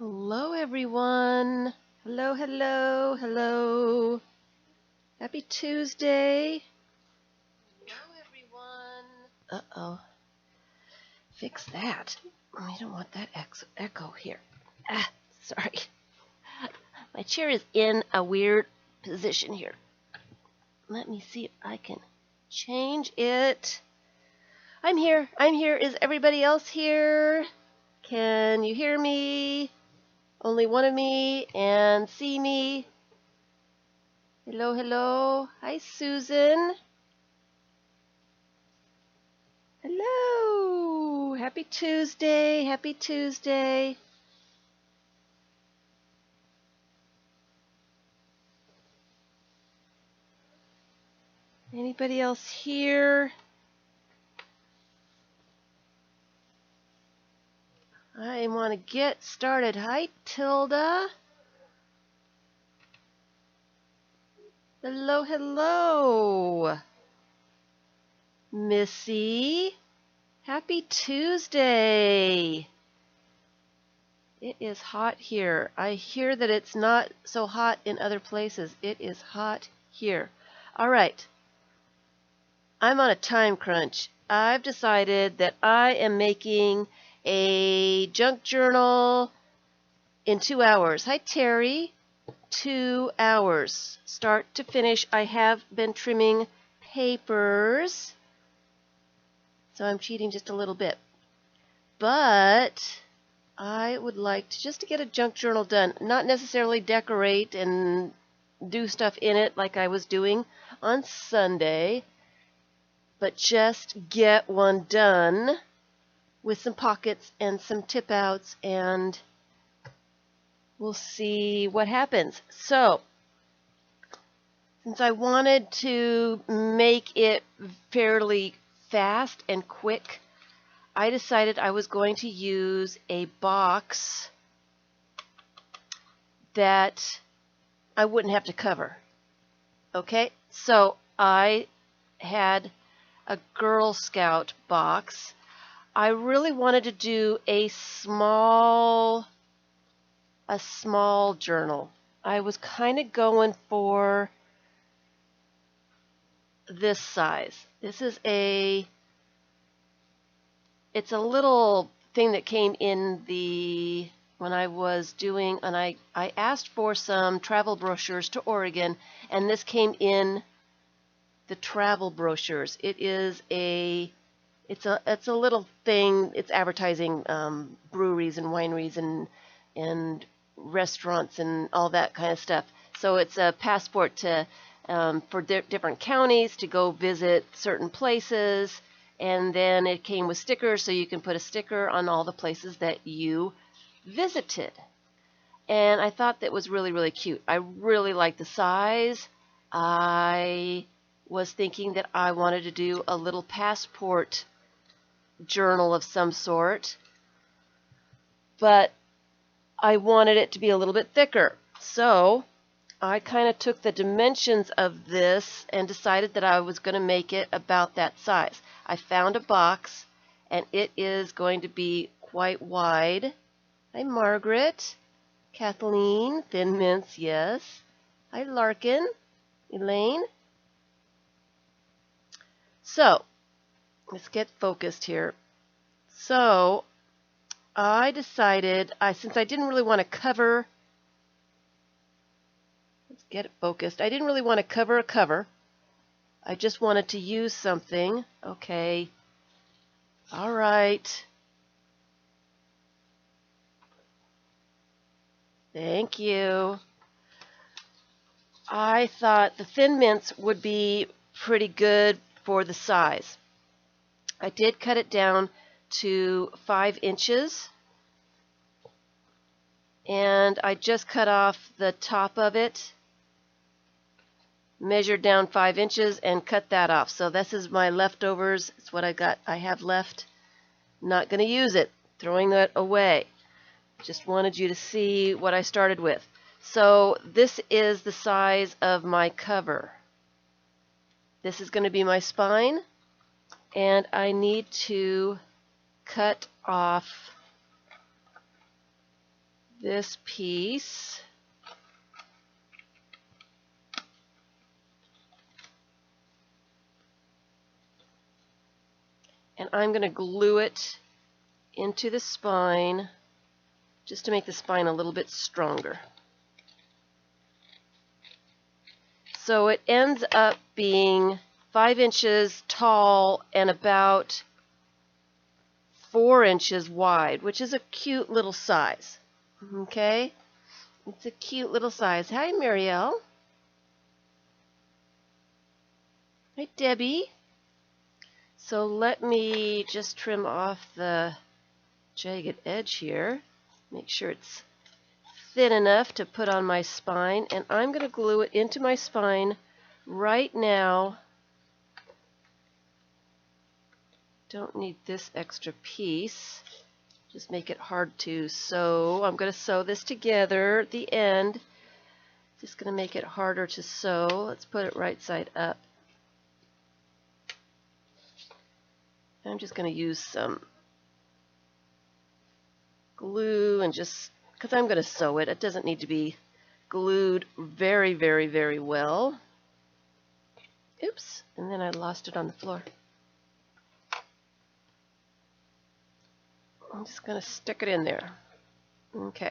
Hello, everyone. Hello, hello, hello. Happy Tuesday. Hello, everyone. Uh-oh. Fix that. We don't want that echo here. Sorry. My chair is in a weird position here. Let me see if I can change it. I'm here. Is everybody else here? Can you hear me? Only one of me and see me. Hello, hello. Hi, Susan. Hello. Happy Tuesday. Happy Tuesday. Anybody else here? I want to get started. Hi, Tilda. Hello, hello. Missy. Happy Tuesday. It is hot here. I hear that it's not so hot in other places. It is hot here. All right. I'm on a time crunch. I've decided that I am making a junk journal in 2 hours. Hi, Terry. 2 hours. Start to finish. I have been trimming papers, so I'm cheating just a little bit. But I would like to just to get a junk journal done, not necessarily decorate and do stuff in it like I was doing on Sunday, but just get one done with some pockets and some tip outs, and we'll see what happens. So, since I wanted to make it fairly fast and quick, I decided I was going to use a box that I wouldn't have to cover. Okay, so I had a Girl Scout box. I really wanted to do a small journal. I was kind of going for this size. This is it's a little thing that came in when I was doing, and I asked for some travel brochures to Oregon, and this came in the travel brochures. It's a little thing. It's advertising breweries and wineries and restaurants and all that kind of stuff. So it's a passport to for different counties to go visit certain places, and then it came with stickers, so you can put a sticker on all the places that you visited. And I thought that was really, really cute. I really like the size. I was thinking that I wanted to do a little passport journal of some sort, but I wanted it to be a little bit thicker. So I kind of took the dimensions of this and decided that I was going to make it about that size. I found a box, and it is going to be quite wide. Hi, Margaret. Kathleen. Thin Mints, yes. Hi, Larkin. Elaine. So, let's get focused here. So, I decided, since I didn't really want to cover, let's get it focused. I didn't really want to cover a cover. I just wanted to use something. Okay. All right. Thank you. I thought the Thin Mints would be pretty good for the size. I did cut it down to 5 inches, and I just cut off the top of it, measured down 5 inches, and cut that off. So this is my leftovers. It's what I have left. Not going to use it. Throwing that away. Just wanted you to see what I started with. So this is the size of my cover. This is going to be my spine, and I need to cut off this piece. And I'm going to glue it into the spine just to make the spine a little bit stronger. So it ends up being 5 inches tall and about 4 inches wide, which is a cute little size. Okay? It's a cute little size. Hi, Marielle. Hi, Debbie. So let me just trim off the jagged edge here. Make sure it's thin enough to put on my spine, and I'm going to glue it into my spine right now. Don't need this extra piece. Just make it hard to sew. I'm going to sew this together at the end. Just going to make it harder to sew. Let's put it right side up. I'm just going to use some glue and just, because I'm going to sew it. It doesn't need to be glued very, very, very well. Oops, and then I lost it on the floor. I'm just going to stick it in there. Okay.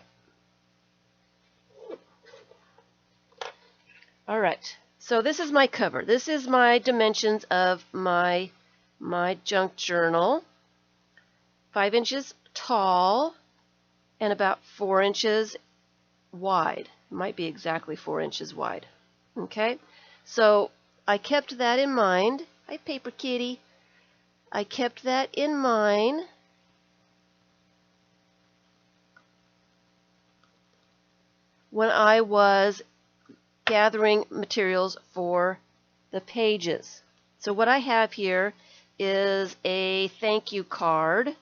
All right. So this is my cover. This is my dimensions of my junk journal. 5 inches tall and about 4 inches wide. It might be exactly 4 inches wide. Okay. So I kept that in mind. Hi, Paper Kitty. I kept that in mind. When I was gathering materials for the pages. So what I have here is a thank you card,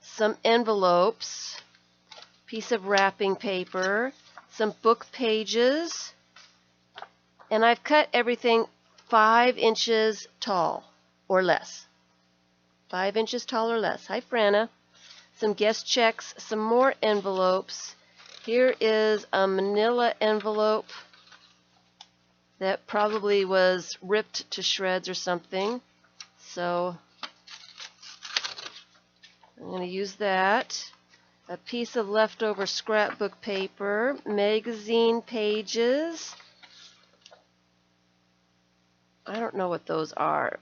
some envelopes, piece of wrapping paper, some book pages, and I've cut everything 5 inches tall or less. 5 inches tall or less. Hi, Franna. Some guest checks, some more envelopes. Here is a manila envelope that probably was ripped to shreds or something. So I'm going to use that. A piece of leftover scrapbook paper, magazine pages. I don't know what those are.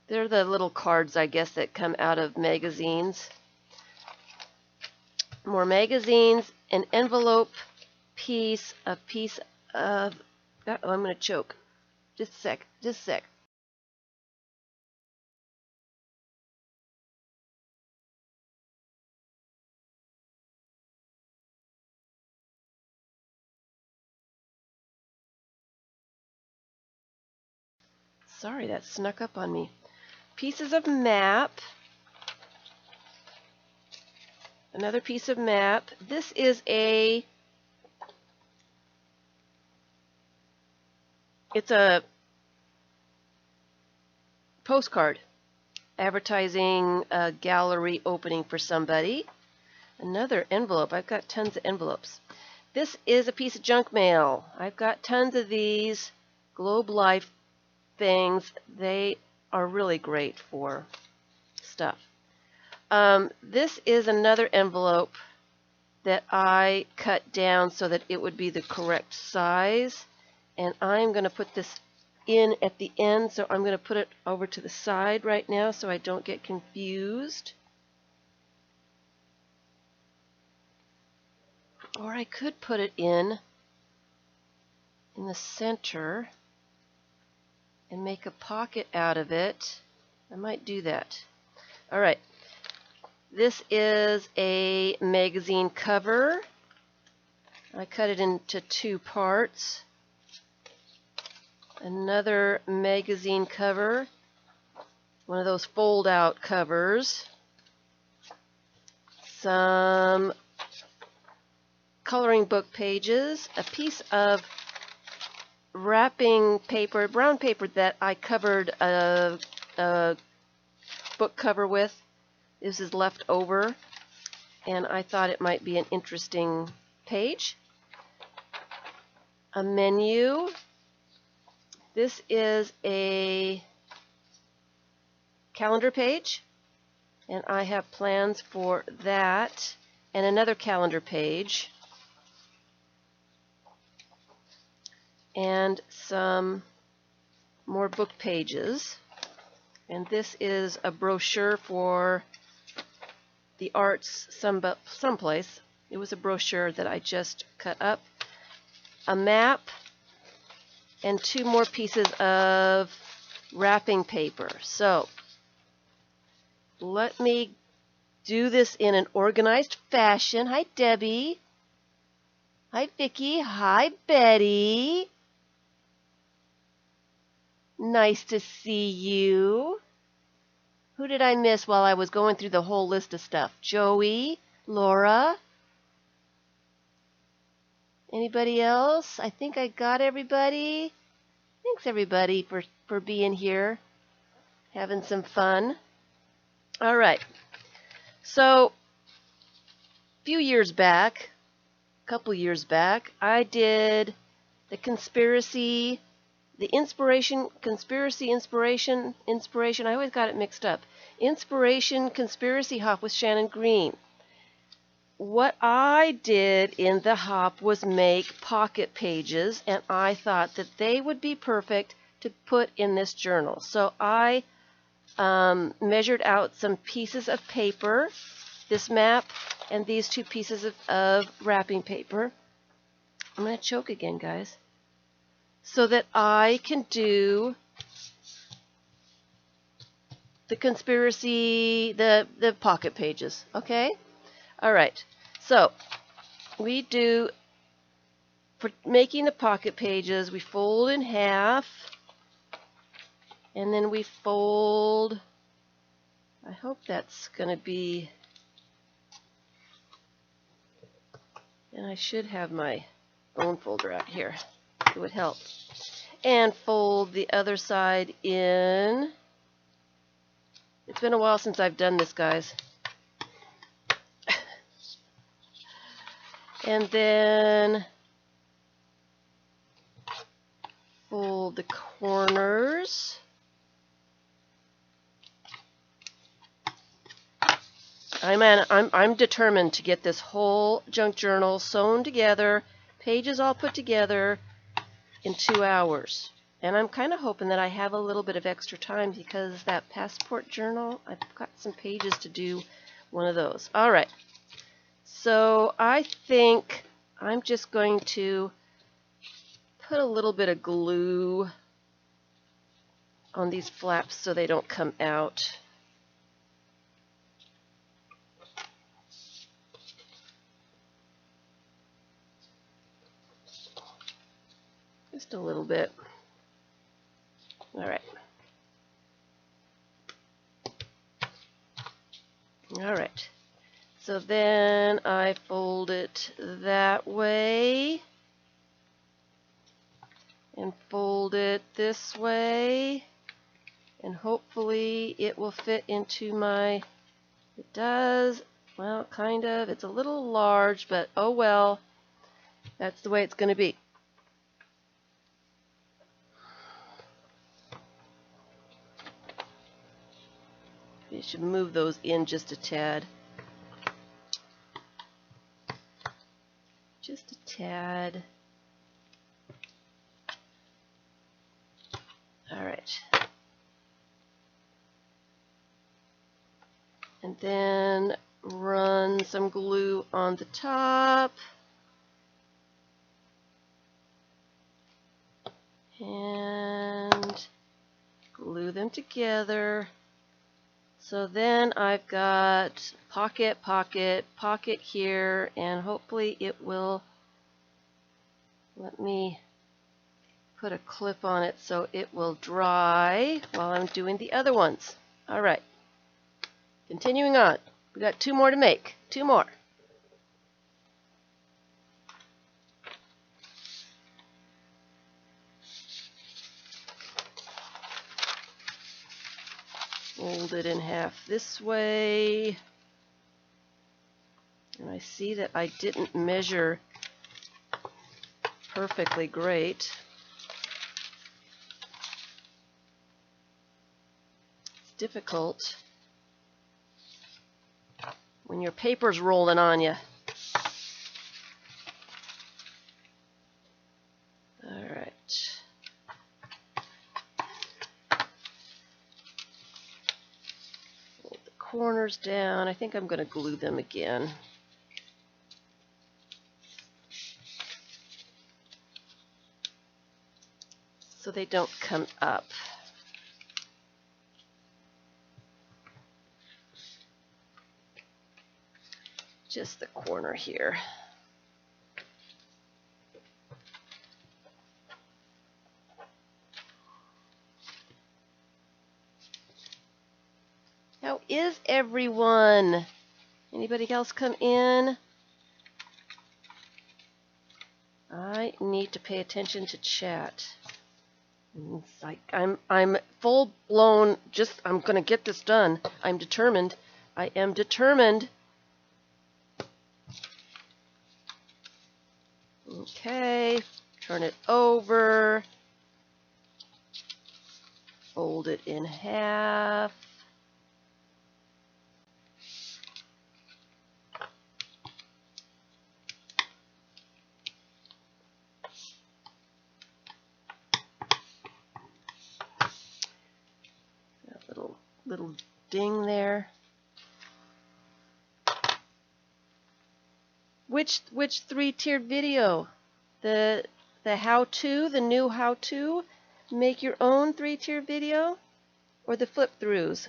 They're the little cards, I guess, that come out of magazines. More magazines, an envelope piece, a piece of... Oh, I'm going to choke. Just a sec. Just a sec. Sorry, that snuck up on me. Pieces of map. Another piece of map. This is it's a postcard advertising a gallery opening for somebody. Another envelope. I've got tons of envelopes. This is a piece of junk mail. I've got tons of these Globe Life things. They are really great for stuff. This is another envelope that I cut down so that it would be the correct size, and I'm going to put this in at the end, so I'm going to put it over to the side right now so I don't get confused. Or I could put it in the center and make a pocket out of it. I might do that. All right. This is a magazine cover. I cut it into 2 parts. Another magazine cover. One of those fold-out covers. Some coloring book pages. A piece of wrapping paper, brown paper that I covered a book cover with. This is left over. and I thought it might be an interesting page. A menu. This is a calendar page, and I have plans for that, and another calendar page, and some more book pages. And this is a brochure for the arts someplace. It was a brochure that I just cut up. A map and 2 more pieces of wrapping paper. So let me do this in an organized fashion. Hi, Debbie. Hi, Vicki. Hi, Betty. Nice to see you. Who did I miss while I was going through the whole list of stuff? Joey, Laura. Anybody else? I think I got everybody. Thanks, everybody, for being here, having some fun. All right. So, a couple years back, I did the conspiracy, inspiration, I always got it mixed up. Inspiration Conspiracy Hop with Shannon Green. What I did in the hop was make pocket pages, and I thought that they would be perfect to put in this journal. So I measured out some pieces of paper, this map, and these 2 pieces of wrapping paper. I'm going to choke again, guys. So that I can do the conspiracy, the pocket pages, okay? All right, so we do, for making the pocket pages, we fold in half, and then we fold, I hope that's going to be, and I should have my own folder out here. It would help. And fold the other side in. It's been a while since I've done this, guys. And then fold the corners. I'm determined to get this whole junk journal sewn together, pages all put together in 2 hours. And I'm kind of hoping that I have a little bit of extra time, because that passport journal, I've got some pages to do one of those. All right. So I think I'm just going to put a little bit of glue on these flaps so they don't come out. Just a little bit. All right. All right. So then I fold it that way and fold it this way, and hopefully it will fit into my, it does, well, kind of. It's a little large, but oh well, that's the way it's going to be. You should move those in just a tad. Just a tad. All right. And then run some glue on the top. And glue them together. So then I've got pocket, pocket, pocket here, and hopefully it will let me put a clip on it so it will dry while I'm doing the other ones. All right, continuing on. We got 2 more to make, 2 more. Fold it in half this way. And I see that I didn't measure perfectly great. It's difficult when your paper's rolling on you. All right. Fold the corners down. I think I'm going to glue them again. So they don't come up. Just the corner here. How is everyone? Anybody else come in? I need to pay attention to chat. It's like I'm full blown. I'm gonna get this done. I'm determined. I am determined. Okay, turn it over. Fold it in half. Little ding there. Which 3-tiered video? The how-to, the new how-to, make your own 3-tiered video, or the flip-throughs?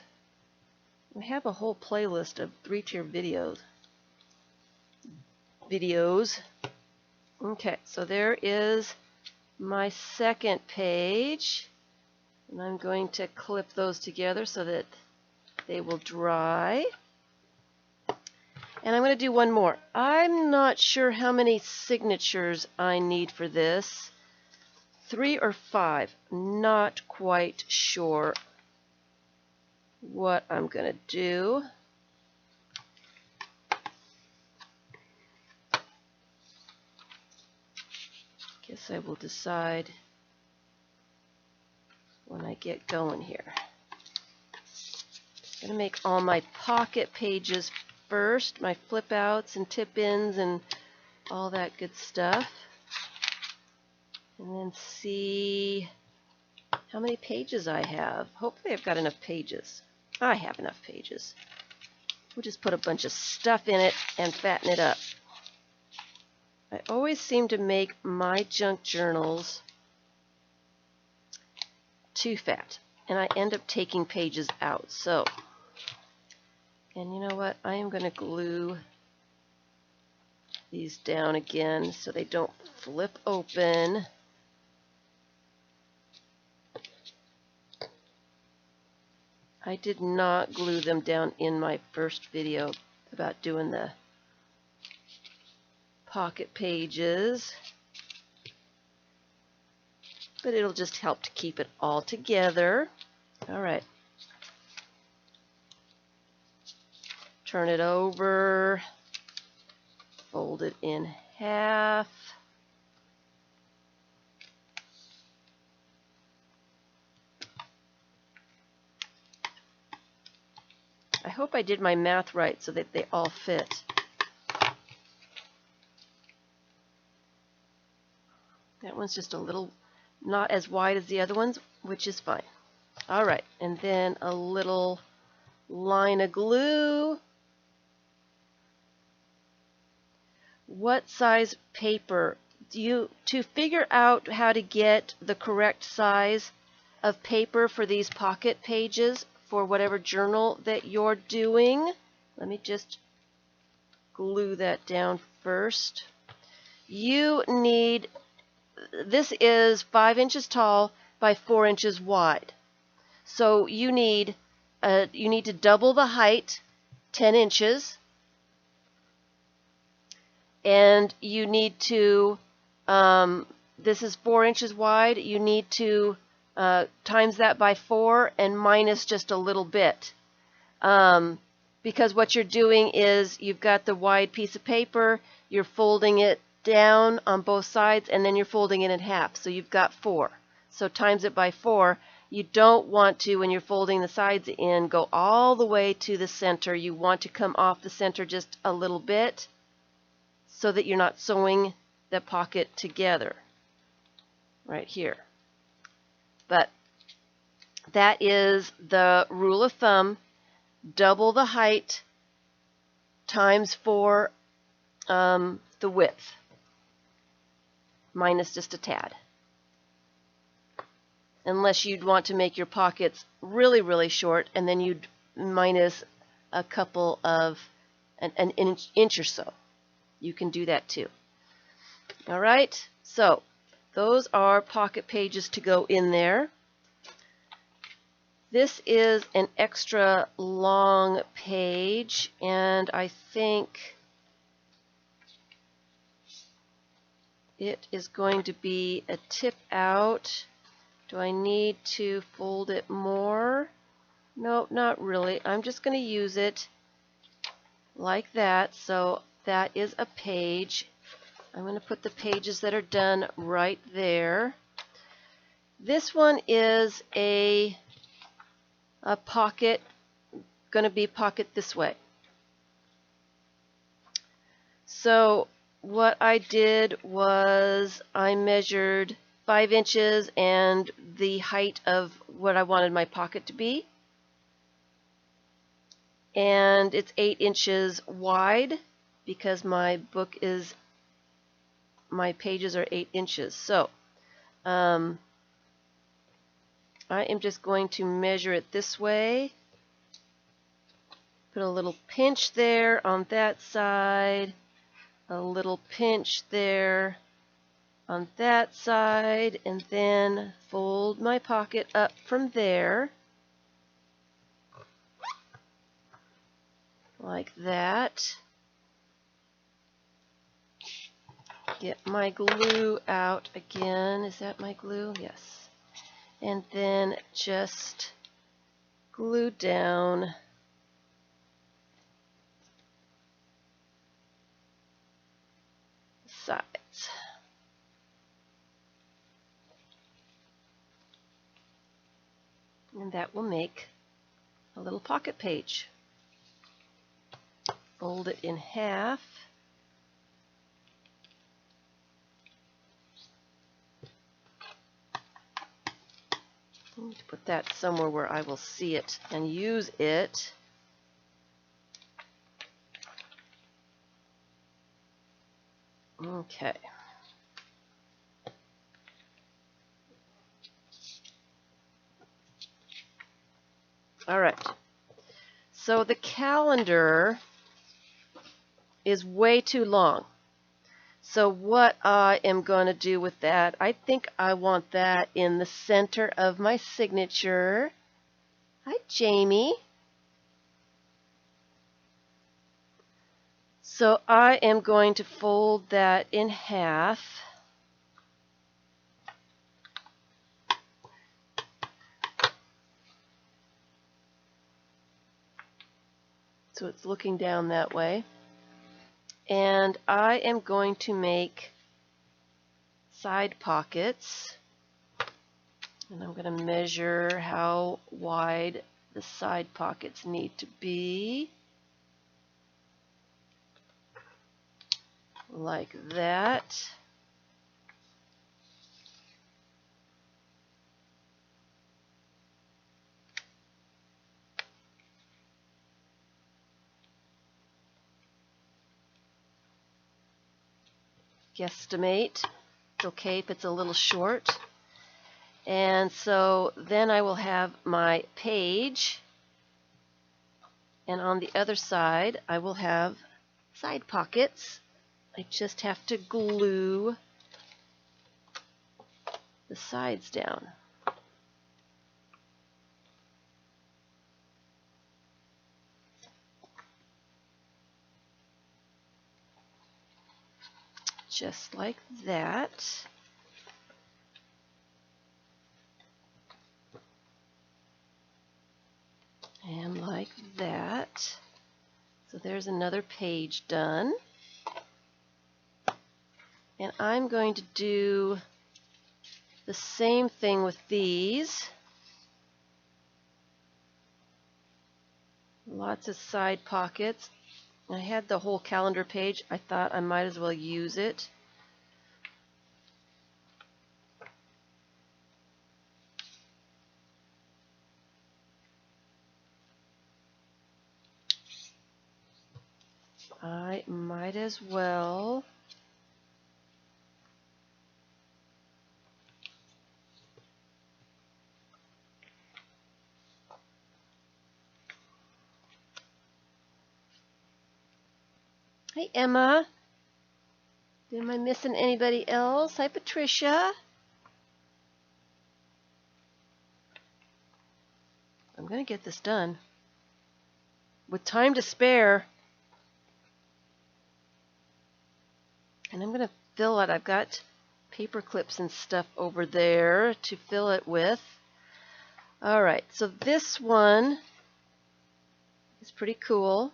We have a whole playlist of 3-tiered videos. Okay, so there is my second page. And I'm going to clip those together so that they will dry. And I'm going to do one more. I'm not sure how many signatures I need for this. 3 or 5. Not quite sure what I'm going to do. Guess I will decide when I get going here. I'm going to make all my pocket pages first, my flip outs and tip ins and all that good stuff. And then see how many pages I have. Hopefully I've got enough pages. I have enough pages. We'll just put a bunch of stuff in it and fatten it up. I always seem to make my junk journals too fat, and I end up taking pages out. So, and you know what? I am going to glue these down again so they don't flip open. I did not glue them down in my first video about doing the pocket pages. But it'll just help to keep it all together. All right. Turn it over. Fold it in half. I hope I did my math right so that they all fit. That one's just a little not as wide as the other ones, which is fine. All right, and then a little line of glue. What size paper do you, to figure out how to get the correct size of paper for these pocket pages for whatever journal that you're doing? Let me just glue that down first. You need, this is 5 inches tall by 4 inches wide. So you need to double the height 10 inches, and you need to, this is 4 inches wide, you need to times that by 4 and minus just a little bit, because what you're doing is you've got the wide piece of paper, you're folding it down on both sides, and then you're folding it in half. So you've got 4. So times it by 4. You don't want to, when you're folding the sides in, go all the way to the center. You want to come off the center just a little bit so that you're not sewing the pocket together right here. But that is the rule of thumb. Double the height times 4 the width, minus just a tad. Unless you'd want to make your pockets really, really short, and then you'd minus a couple of an inch or so. You can do that too. All right, so those are pocket pages to go in there. This is an extra long page, and I think it is going to be a tip out. Do I need to fold it more? No, not really. I'm just going to use it like that. So that is a page. I'm going to put the pages that are done right there. This one is a pocket, going to be pocket this way. So what I did was I measured 5 inches and the height of what I wanted my pocket to be. And it's 8 inches wide because my pages are 8 inches. So I am just going to measure it this way. Put a little pinch there on that side, a little pinch there on that side, and then fold my pocket up from there like that. Get my glue out again. Is that my glue? Yes. And then just glue down the sides. And that will make a little pocket page. Fold it in half. I need to put that somewhere where I will see it and use it. Okay. All right. So the calendar is way too long. So what I am going to do with that, I think I want that in the center of my signature. Hi, Jamie. So I am going to fold that in half. So it's looking down that way. And I am going to make side pockets. And I'm going to measure how wide the side pockets need to be. Like that. Guesstimate. It's okay if it's a little short. And so then I will have my page, and on the other side I will have side pockets. I just have to glue the sides down. Just like that. And like that. there's another page done. And I'm going to do the same thing with these. Lots of side pockets. I had the whole calendar page. I thought I might as well use it. I might as well. Hey, Emma. Am I missing anybody else? Hi, Patricia. I'm going to get this done. With time to spare. And I'm going to fill it. I've got paper clips and stuff over there to fill it with. Alright, so this one is pretty cool.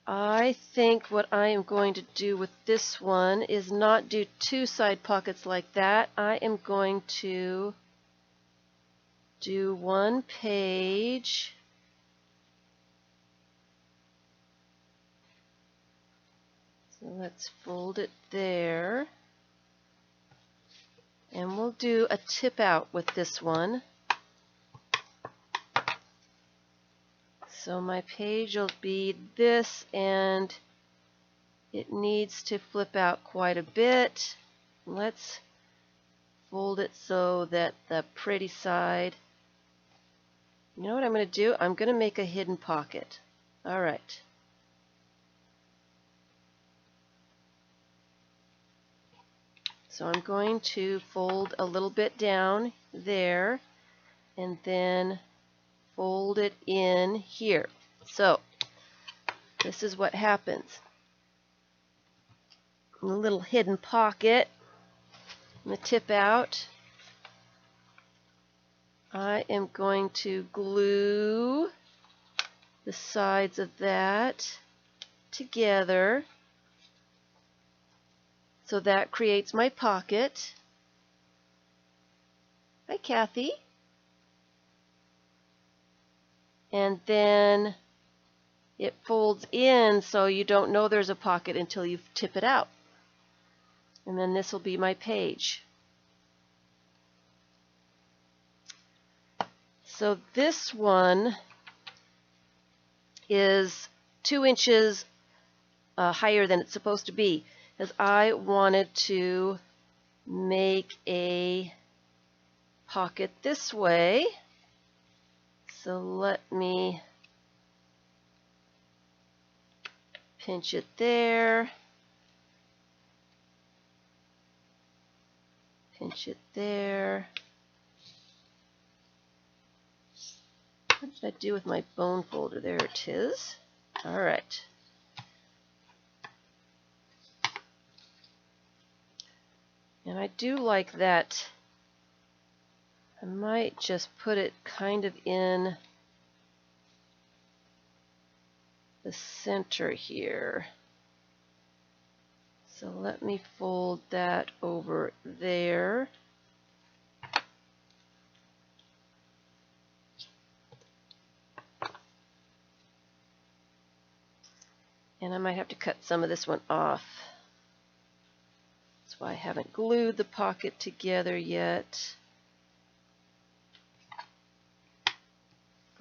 I think what I am going to do with this one is not do two side pockets like that. I am going to do one page. So let's fold it there. And we'll do a tip out with this one. So my page will be this, and it needs to flip out quite a bit. Let's fold it so that the pretty side, you know what I'm going to do? I'm going to make a hidden pocket. All right. So I'm going to fold a little bit down there and then fold it in here. So this is what happens. A little hidden pocket and the tip out. I am going to glue the sides of that together. So that creates my pocket. Hi, Kathy. And then it folds in so you don't know there's a pocket until you tip it out. And then this will be my page. So this one is 2 inches higher than it's supposed to be, because I wanted to make a pocket this way. So let me pinch it there, pinch it there. What did I do with my bone folder? There it is. All right. And I do like that. I might just put it kind of in the center here. So let me fold that over there. And I might have to cut some of this one off. That's why I haven't glued the pocket together yet.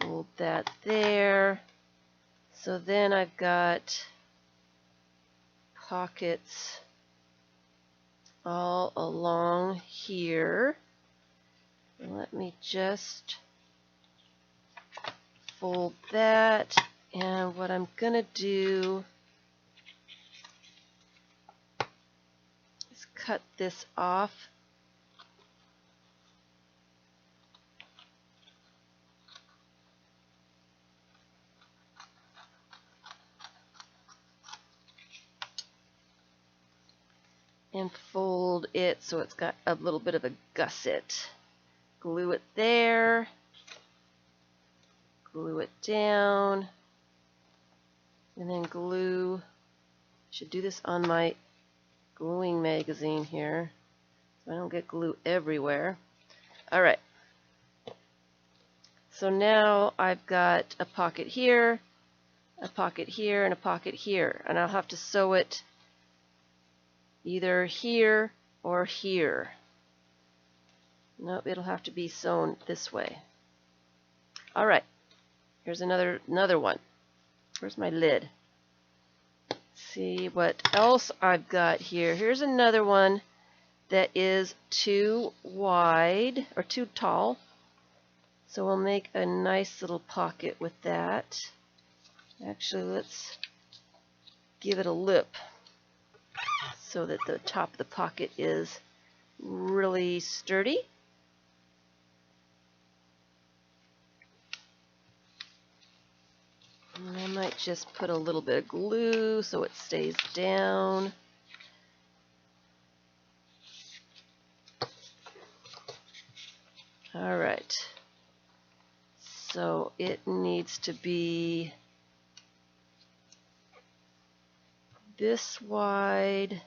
Fold that there. So then I've got pockets all along here. Let me just fold that. And what I'm going to do is cut this off. And fold it so it's got a little bit of a gusset. Glue it there. Glue it down. And then glue. Should do this on my gluing magazine here so I don't get glue everywhere. All right. So now I've got a pocket here, a pocket here, and a pocket here. And I'll have to sew it either here or here. Nope, it'll have to be sewn this way. All right. Here's another one. Where's my lid? See what else I've got here. Here's another one that is too wide or too tall. So we'll make a nice little pocket with that. Actually, let's give it a lip so that the top of the pocket is really sturdy. And I might just put a little bit of glue so it stays down. All right. So it needs to be this wide.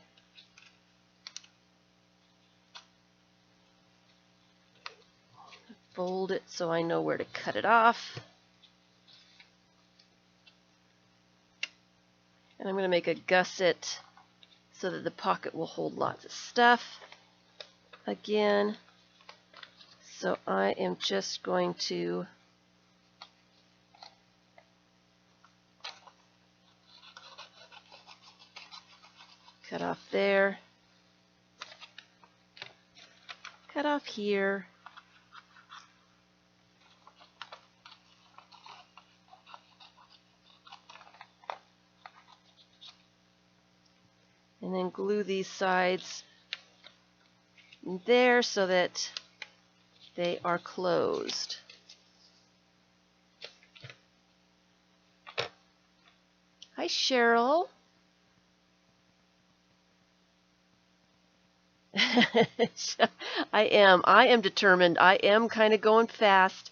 Fold it so I know where to cut it off. And I'm going to make a gusset so that the pocket will hold lots of stuff. Again, so I am just going to cut off there, cut off here, and then glue these sides there so that they are closed. Hi, Cheryl. I am determined. I am kind of going fast.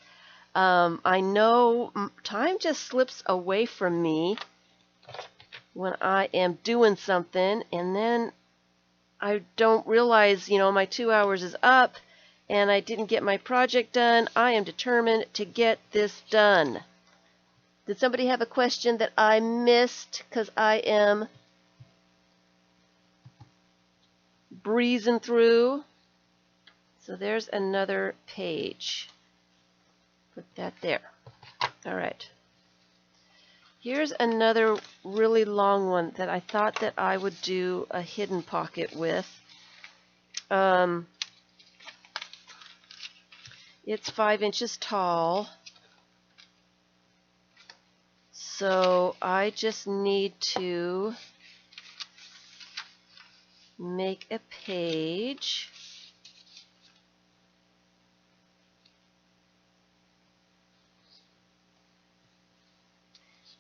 I know time just slips away from me when I am doing something, and then I don't realize, my 2 hours is up and I didn't get my project done. I am determined to get this done. Did somebody have a question that I missed? Because I am breezing through. So there's another page. Put that there. All right. Here's another really long one that I thought that I would do a hidden pocket with. It's 5 inches tall. So I just need to make a page.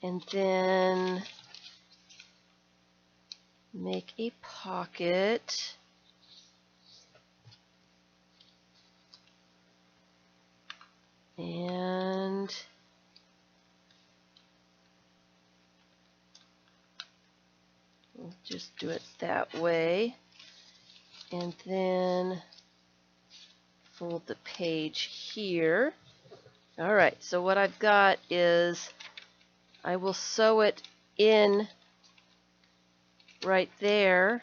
And then make a pocket. And we'll just do it that way. And then fold the page here. All right, so what I've got is I will sew it in right there,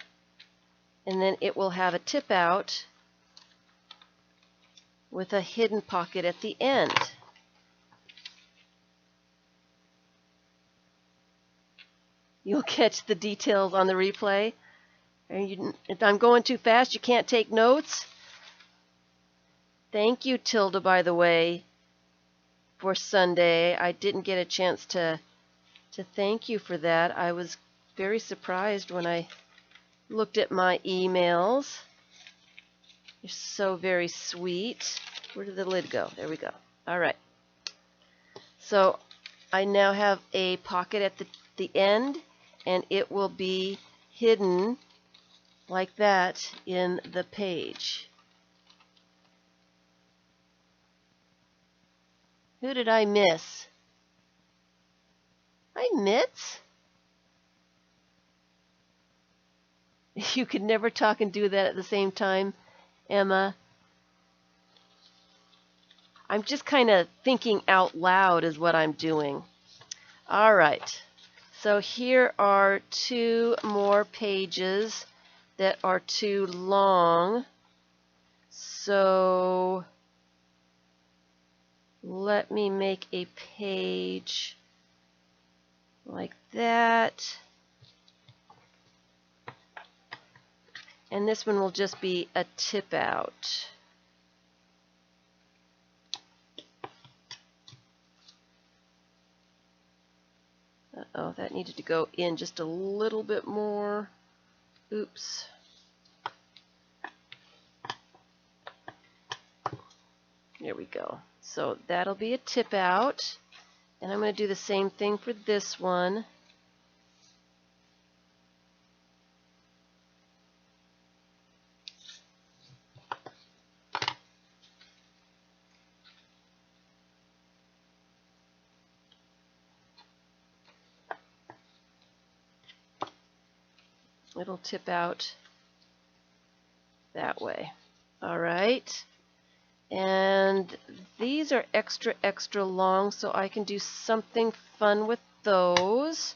and then it will have a tip out with a hidden pocket at the end. You'll catch the details on the replay. If I'm going too fast, you can't take notes. Thank you, Tilda, by the way, for Sunday. I didn't get a chance to thank you for that. I was very surprised when I looked at my emails. You're so very sweet. Where did the lid go? There we go. All right. So I now have a pocket at the end, and it will be hidden like that in the page. Who did I miss? Hi, Mitz. You could never talk and do that at the same time, Emma. I'm just kind of thinking out loud is what I'm doing. All right. So here are 2 more pages that are too long. So let me make a page like that. And this one will just be a tip out. Uh-oh, that needed to go in just a little bit more. Oops. There we go. So that'll be a tip out. And I'm going to do the same thing for this one. It'll tip out that way. All right. And these are extra long, so I can do something fun with those.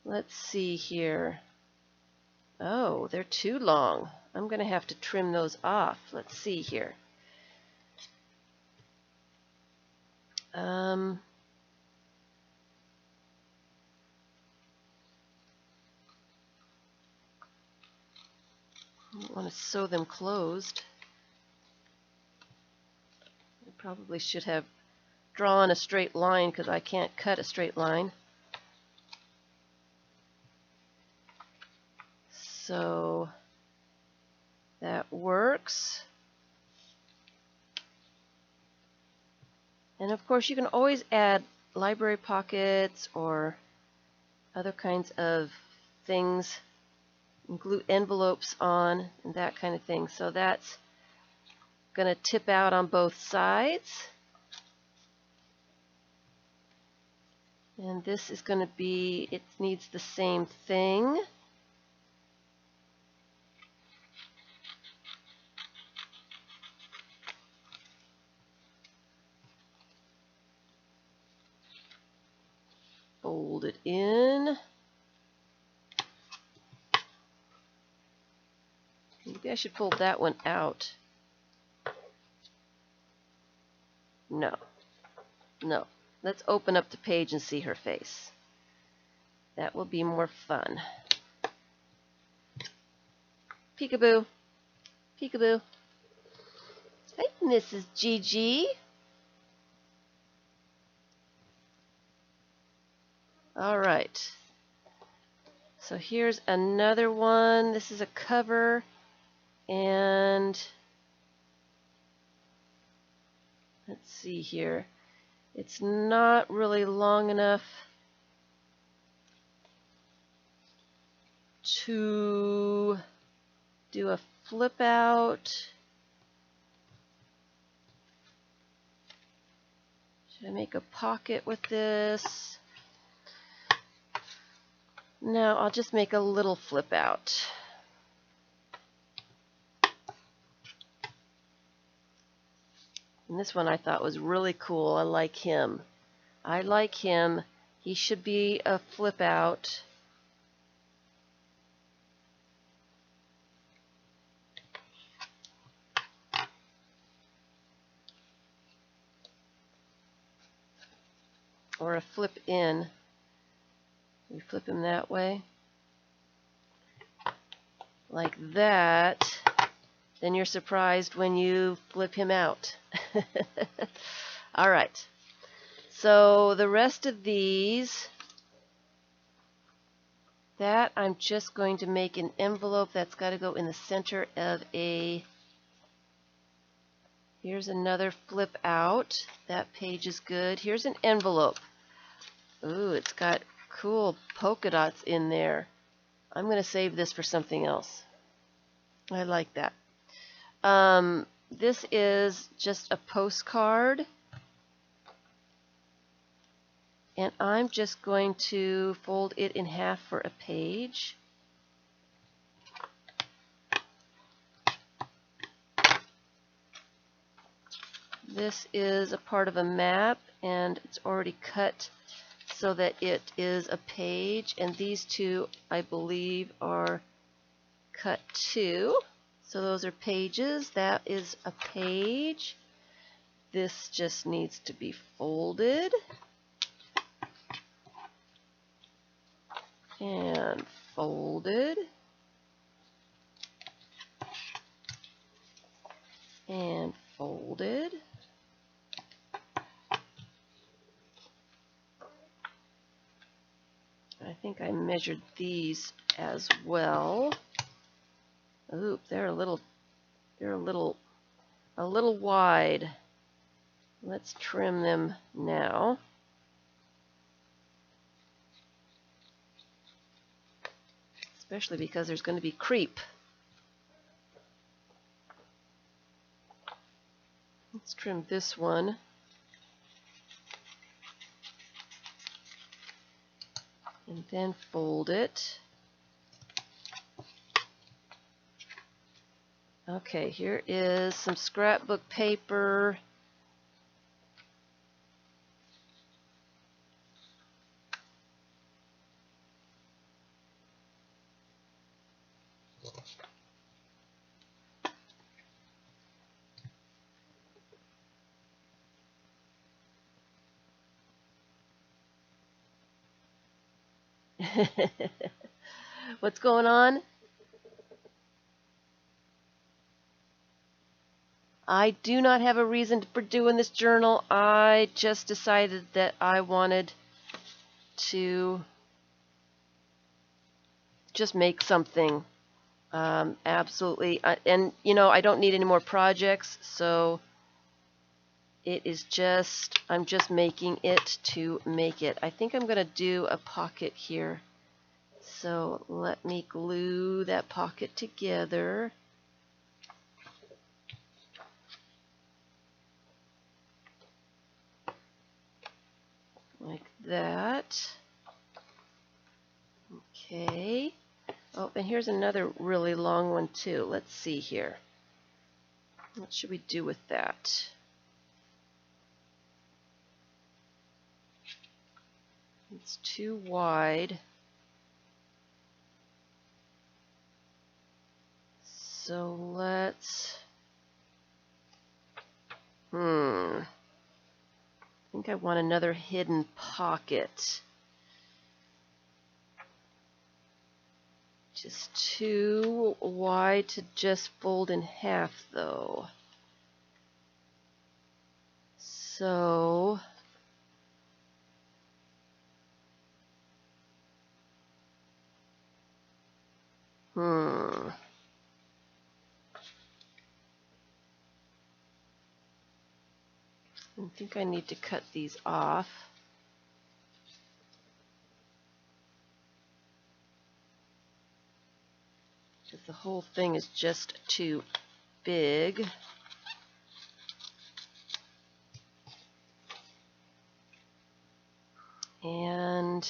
Let's see here. Oh, they're too long. I'm going to have to trim those off. Let's see here. I don't want to sew them closed. I probably should have drawn a straight line because I can't cut a straight line. So that works. And of course you can always add library pockets or other kinds of things, and glue envelopes on and that kind of thing. So that's going to tip out on both sides. And this is going to be, it needs the same thing. Fold it in. Maybe I should fold that one out. No. No. Let's open up the page and see her face. That will be more fun. Peekaboo. Peekaboo. Hi, Mrs. Gigi. All right. So here's another one. This is a cover, and let's see here. It's not really long enough to do a flip out. Should I make a pocket with this? No, I'll just make a little flip out. And this one I thought was really cool. I like him. I like him. He should be a flip out. Or a flip in. We flip him that way. Like that. Then you're surprised when you flip him out. All right. So the rest of these, that I'm just going to make an envelope that's got to go in the center of a, here's another flip out. That page is good. Here's an envelope. Ooh, it's got cool polka dots in there. I'm going to save this for something else. I like that. This is just a postcard. And I'm just going to fold it in half for a page. This is a part of a map, and it's already cut so that it is a page, and these two, I believe, are cut too. So those are pages. That is a page. This just needs to be folded and folded and folded. I think I measured these as well. Oop, they're a little wide. Let's trim them now. Especially because there's going to be creep. Let's trim this one. And then fold it. Okay, here is some scrapbook paper. What's going on? I do not have a reason for doing this journal. I just decided that I wanted to just make something. Absolutely. And you know, I don't need any more projects, so it is just, I'm just making it to make it. I think I'm going to do a pocket here. So let me glue that pocket together. Like that. Okay. Oh, and here's another really long one too. Let's see here. What should we do with that? It's too wide. So let's... I think I want another hidden pocket. Just too wide to just fold in half though. So I think I need to cut these off. Because the whole thing is just too big. And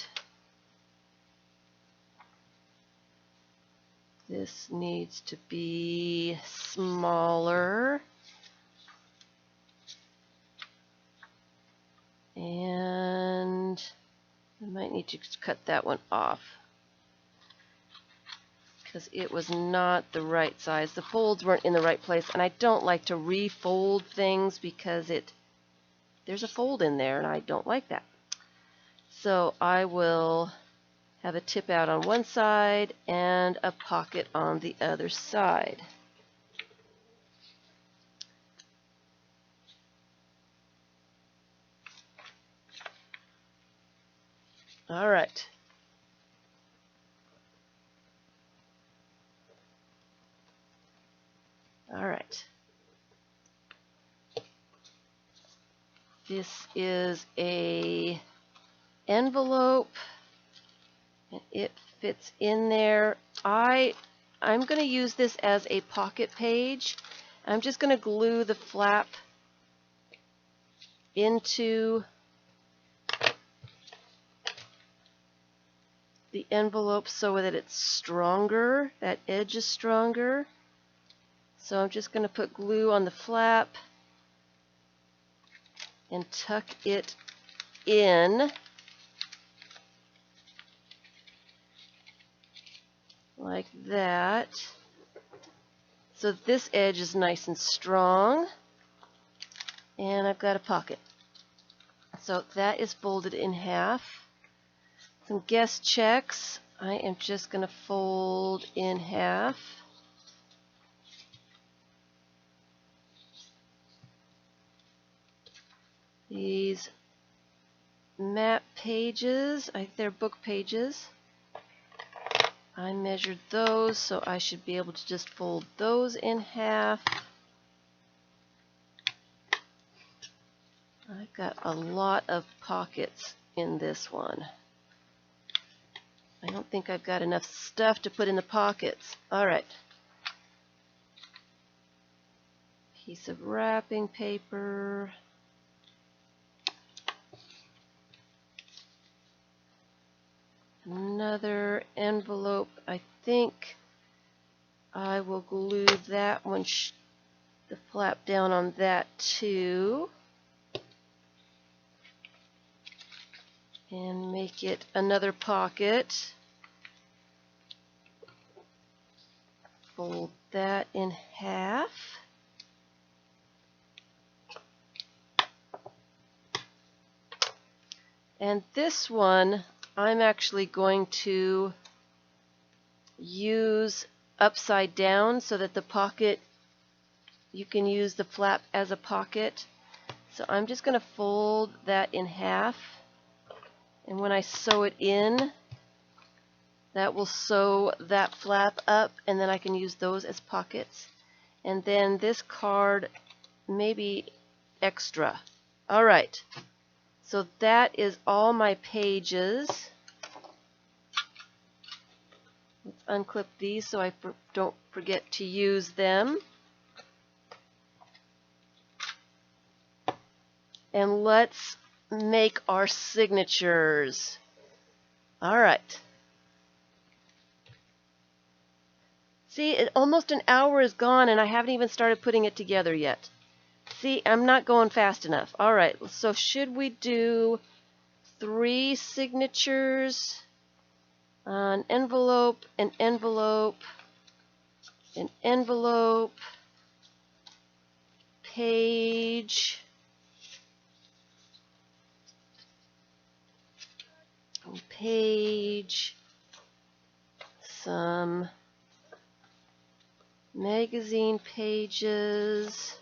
this needs to be smaller. And I might need to cut that one off because it was not the right size. The folds weren't in the right place, and I don't like to refold things because there's a fold in there and I don't like that. So I will have a tip out on one side and a pocket on the other side. All right. All right. This is a envelope, and it fits in there. I'm going to use this as a pocket page. I'm just going to glue the flap into the envelope so that it's stronger, that edge is stronger. So I'm just going to put glue on the flap and tuck it in like that. So this edge is nice and strong, and I've got a pocket. So that is folded in half. Some guess checks. I am just going to fold in half. These map pages, they're book pages. I measured those, so I should be able to just fold those in half. I've got a lot of pockets in this one. I don't think I've got enough stuff to put in the pockets. All right. Piece of wrapping paper. Another envelope. I think I will glue that one, the flap down on that too. And make it another pocket. Fold that in half. And this one I'm actually going to use upside down so that the pocket, you can use the flap as a pocket. So I'm just going to fold that in half. And when I sew it in, that will sew that flap up, and then I can use those as pockets. And then this card, maybe extra. All right. So that is all my pages. Let's unclip these so I don't forget to use them. And let's make our signatures. All right. See, almost an hour is gone and I haven't even started putting it together yet. See, I'm not going fast enough. All right, so should we do 3 signatures? An envelope, an envelope, an envelope, page, page, some magazine pages,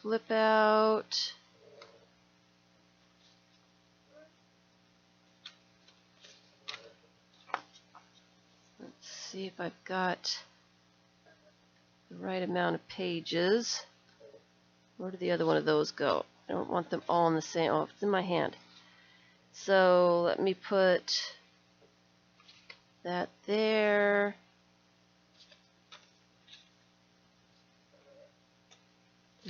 flip out, let's see if I've got the right amount of pages. Where did the other one of those go? I don't want them all in the same. Oh, it's in my hand. So let me put that there.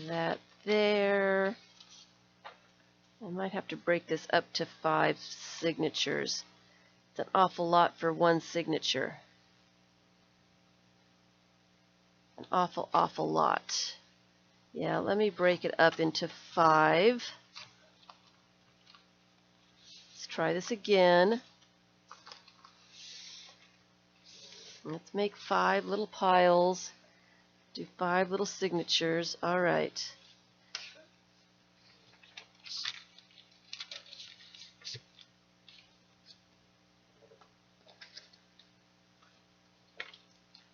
That there. I might have to break this up to 5 signatures. It's an awful lot for one signature. An awful lot. Yeah, let me break it up into 5. Let's try this again. Let's make 5 little piles. Do 5 little signatures. All right.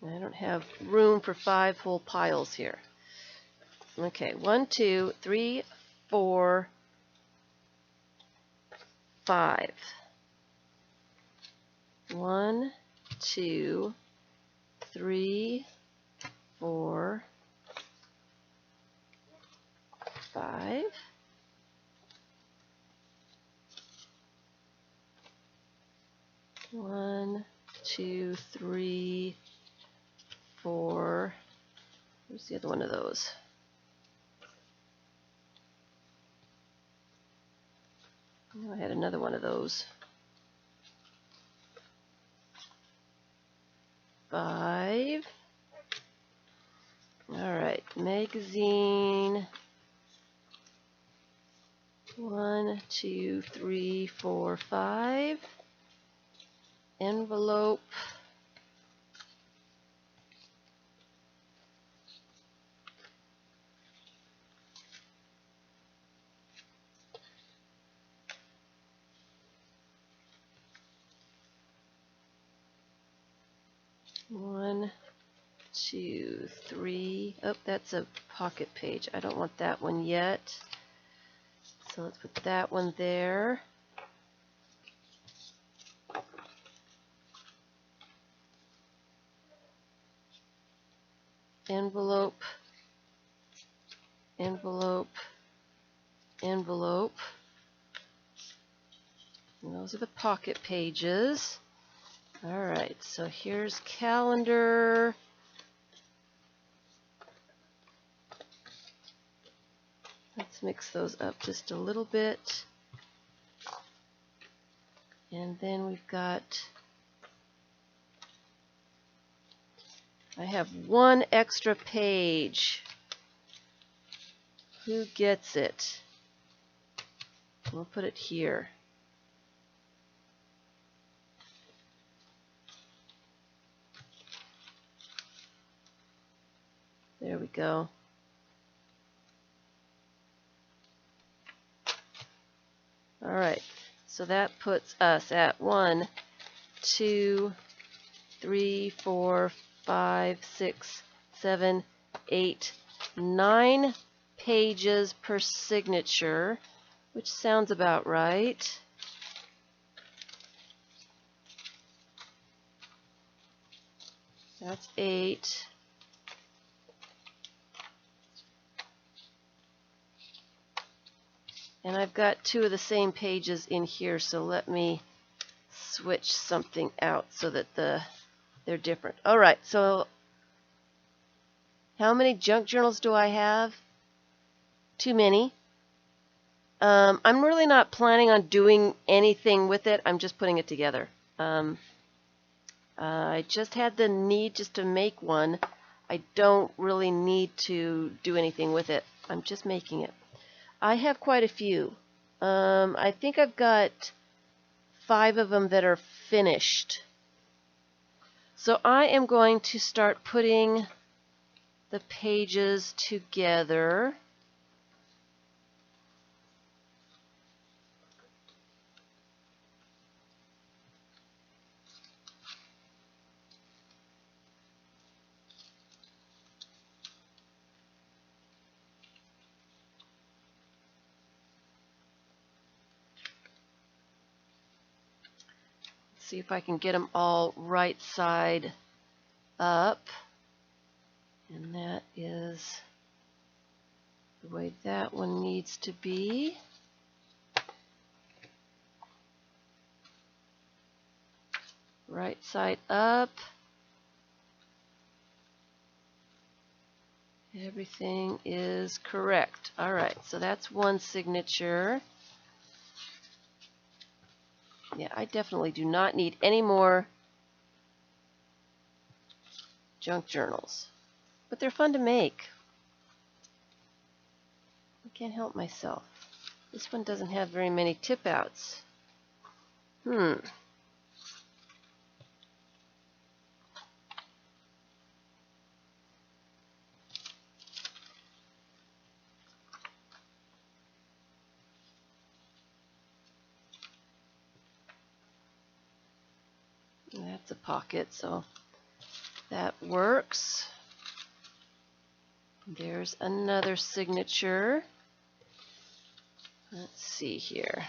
I don't have room for 5 whole piles here. Okay, 1, 2, 3, 4, 5. 1, 2, 3, 4, 5. 1, 2, 3, 4. Where's the other one of those? Oh, I had another one of those. 5. All right, magazine 1, 2, 3, 4, 5. Envelope 1, 2, 3. Oh, that's a pocket page. I don't want that one yet. So let's put that one there. Envelope, envelope, envelope. And those are the pocket pages. All right, so here's calendar. Let's mix those up just a little bit. And then we've got, I have one extra page. Who gets it? We'll put it here. There we go. All right, so that puts us at 1, 2, 3, 4, 5, 6, 7, 8, 9 pages per signature, which sounds about right. That's 8. And I've got 2 of the same pages in here, so let me switch something out so that they're different. All right, so how many junk journals do I have? Too many. I'm really not planning on doing anything with it. I'm just putting it together. I just had the need just to make one. I don't really need to do anything with it. I'm just making it. I have quite a few. I think I've got 5 of them that are finished. So I am going to start putting the pages together. See if I can get them all right side up. And that is the way that one needs to be. Right side up. Everything is correct. All right, so that's one signature. Yeah, I definitely do not need any more junk journals, but they're fun to make. I can't help myself. This one doesn't have very many tip outs. That's a pocket, so that works. There's another signature. Let's see here.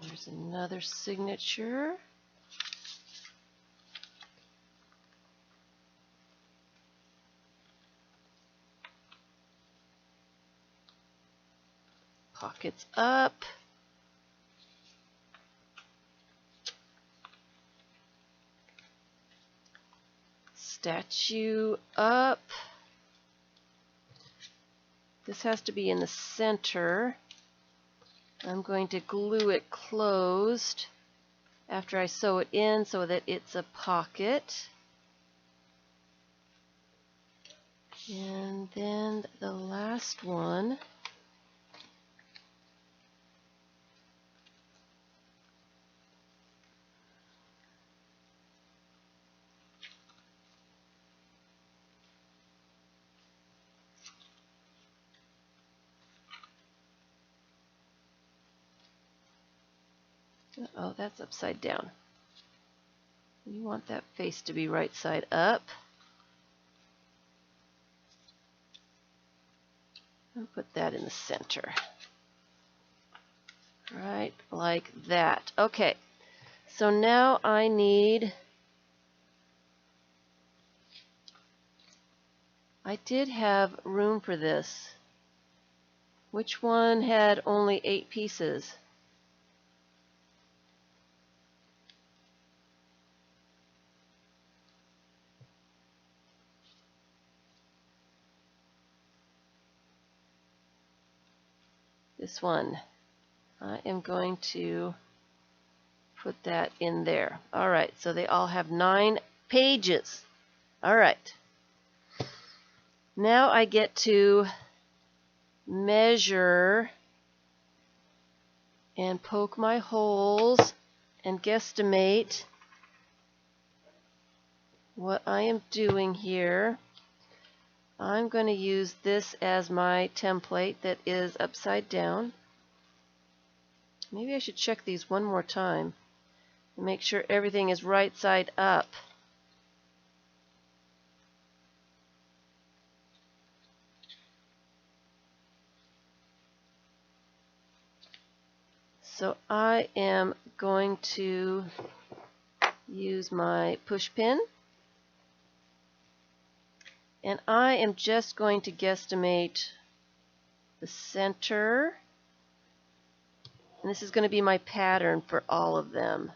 There's another signature. Pockets up. Statue up. This has to be in the center. I'm going to glue it closed after I sew it in so that it's a pocket. And then the last one. Oh, that's upside down. You want that face to be right side up. And put that in the center. Right, like that. Okay, so now I did have room for this. Which one had only 8 pieces? This one. I am going to put that in there. All right, so they all have 9 pages. All right. Now I get to measure and poke my holes and guesstimate what I am doing here. I'm going to use this as my template that is upside down. Maybe I should check these one more time and make sure everything is right side up. So I am going to use my push pin, and I am just going to guesstimate the center, and this is going to be my pattern for all of them.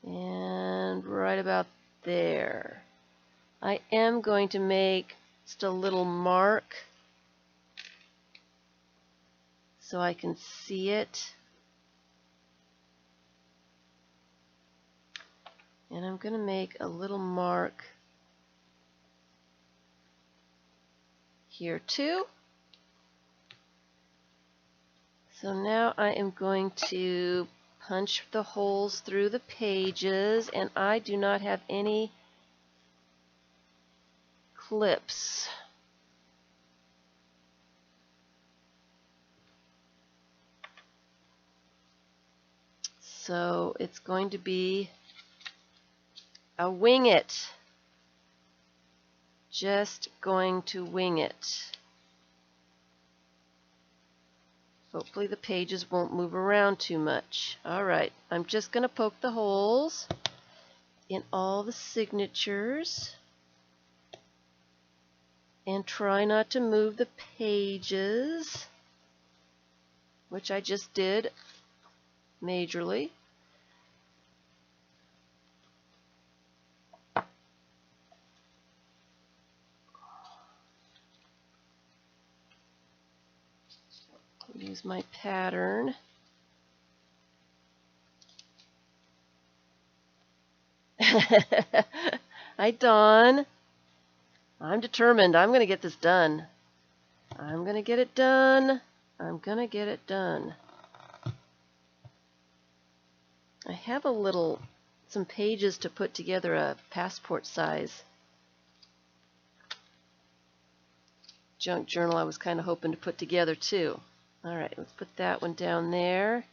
And right about there. I am going to make just a little mark so I can see it. And I'm going to make a little mark here too. So now I am going to punch the holes through the pages, and I do not have any clips. So it's going to be a wing it. Just going to wing it. Hopefully the pages won't move around too much. Alright, I'm just going to poke the holes in all the signatures and try not to move the pages, which I just did majorly. Use my pattern. Hi, Dawn. I'm determined. I'm going to get this done. I'm going to get it done. I'm going to get it done. I have some pages to put together a passport size junk journal I was kind of hoping to put together too. All right, let's put that one down there.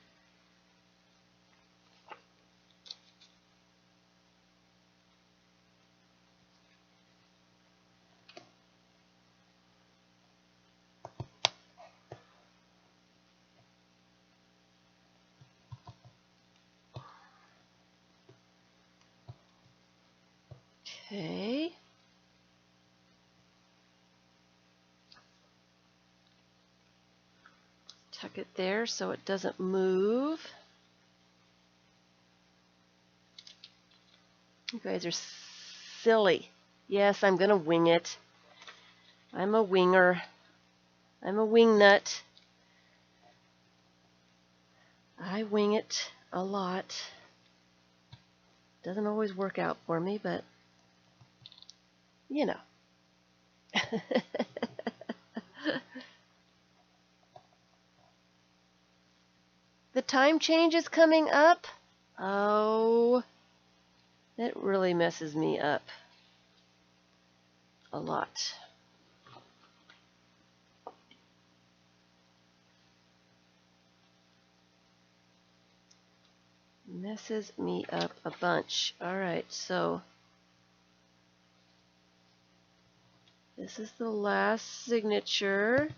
Okay. it there so it doesn't move. You guys are silly. Yes, I'm going to wing it. I'm a winger. I'm a wing nut. I wing it a lot. Doesn't always work out for me, but you know. The time change is coming up. Oh, it really messes me up a lot. Messes me up a bunch. Alright, so this is the last signature.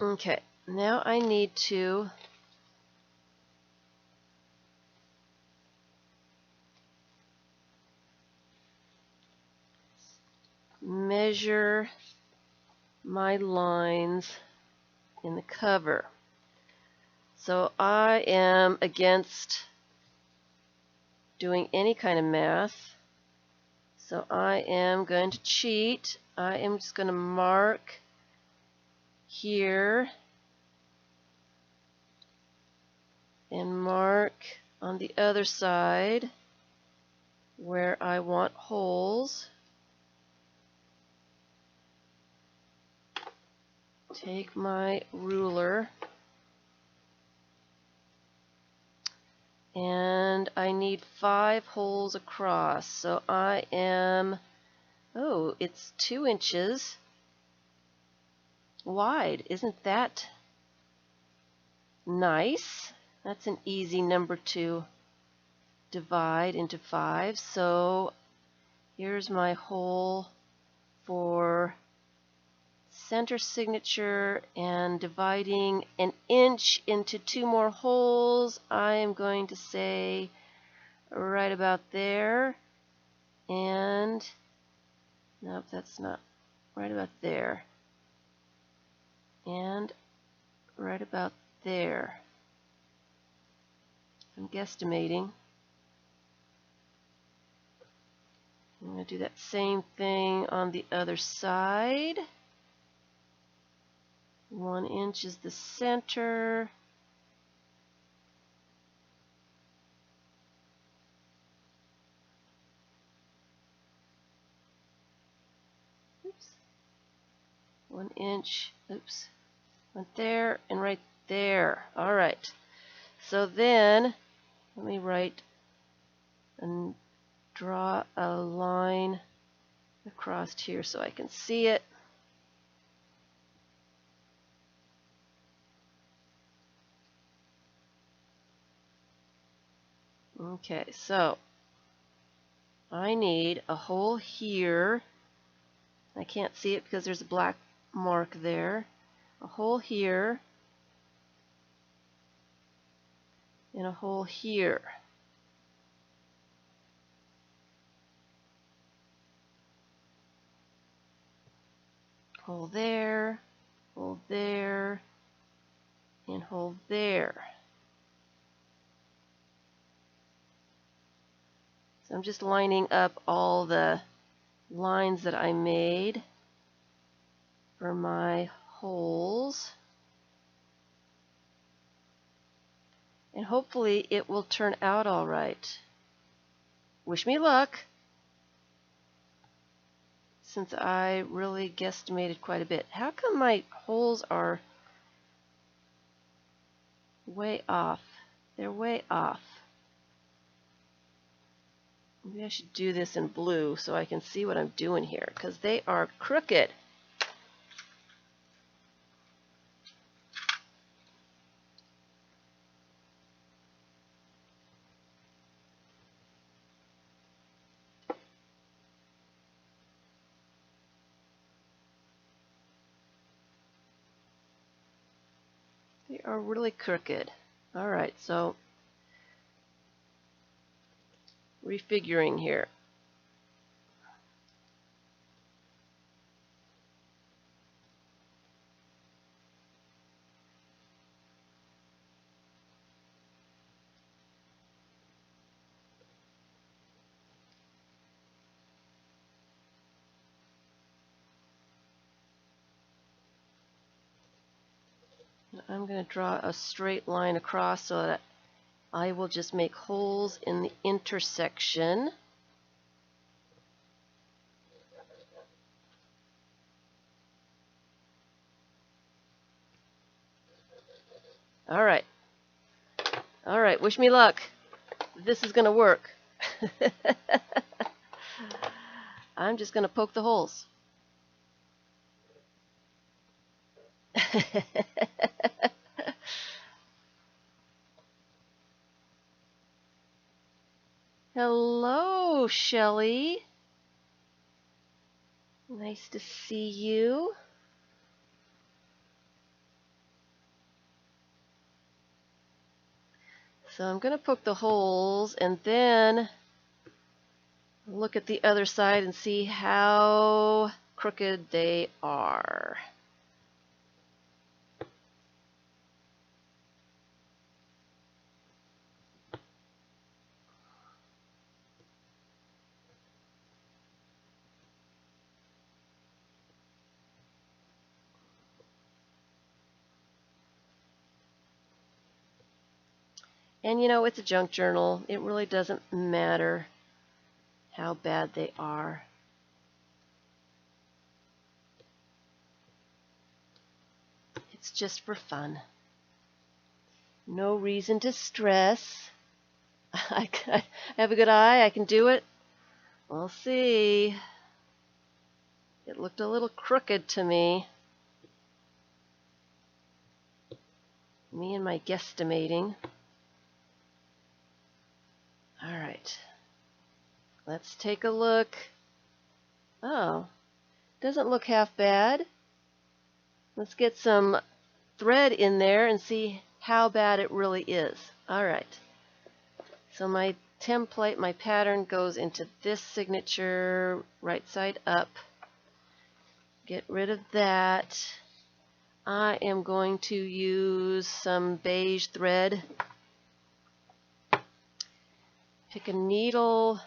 Okay, now I need to measure my lines in the cover. So I am against doing any kind of math. So I am going to cheat. I am just going to mark here and mark on the other side where I want holes. Take my ruler and I need 5 holes across. So I am, oh, it's 2 inches wide. Isn't that nice? That's an easy number to divide into 5. So here's my hole for center signature, and dividing an inch into 2 more holes, I am going to say right about there, and nope, that's not right about there, and right about there. I'm guesstimating. I'm going to do that same thing on the other side. 1 inch is the center. Oops. 1 inch. Oops. Went there and right there. All right. So then, let me write and draw a line across here so I can see it. Okay, so I need a hole here. I can't see it because there's a black mark there. A hole here and a hole here. Hole there, and hole there. So I'm just lining up all the lines that I made for my holes. And hopefully it will turn out all right. Wish me luck, since I really guesstimated quite a bit. How come my holes are way off? They're way off. Maybe I should do this in blue so I can see what I'm doing here, because they are crooked. They are really crooked. All right, so refiguring here. I'm going to draw a straight line across so that I will just make holes in the intersection. All right. All right, wish me luck. This is going to work. I'm just going to poke the holes. Hello, Shelley. Nice to see you. So I'm going to poke the holes and then look at the other side and see how crooked they are. And you know, it's a junk journal. It really doesn't matter how bad they are. It's just for fun. No reason to stress. I have a good eye. I can do it. We'll see. It looked a little crooked to me. Me and my guesstimating. All right. Let's take a look. Oh, doesn't look half bad. Let's get some thread in there and see how bad it really is. All right. So my template, my pattern goes into this signature right side up. Get rid of that. I am going to use some beige thread. Pick a needle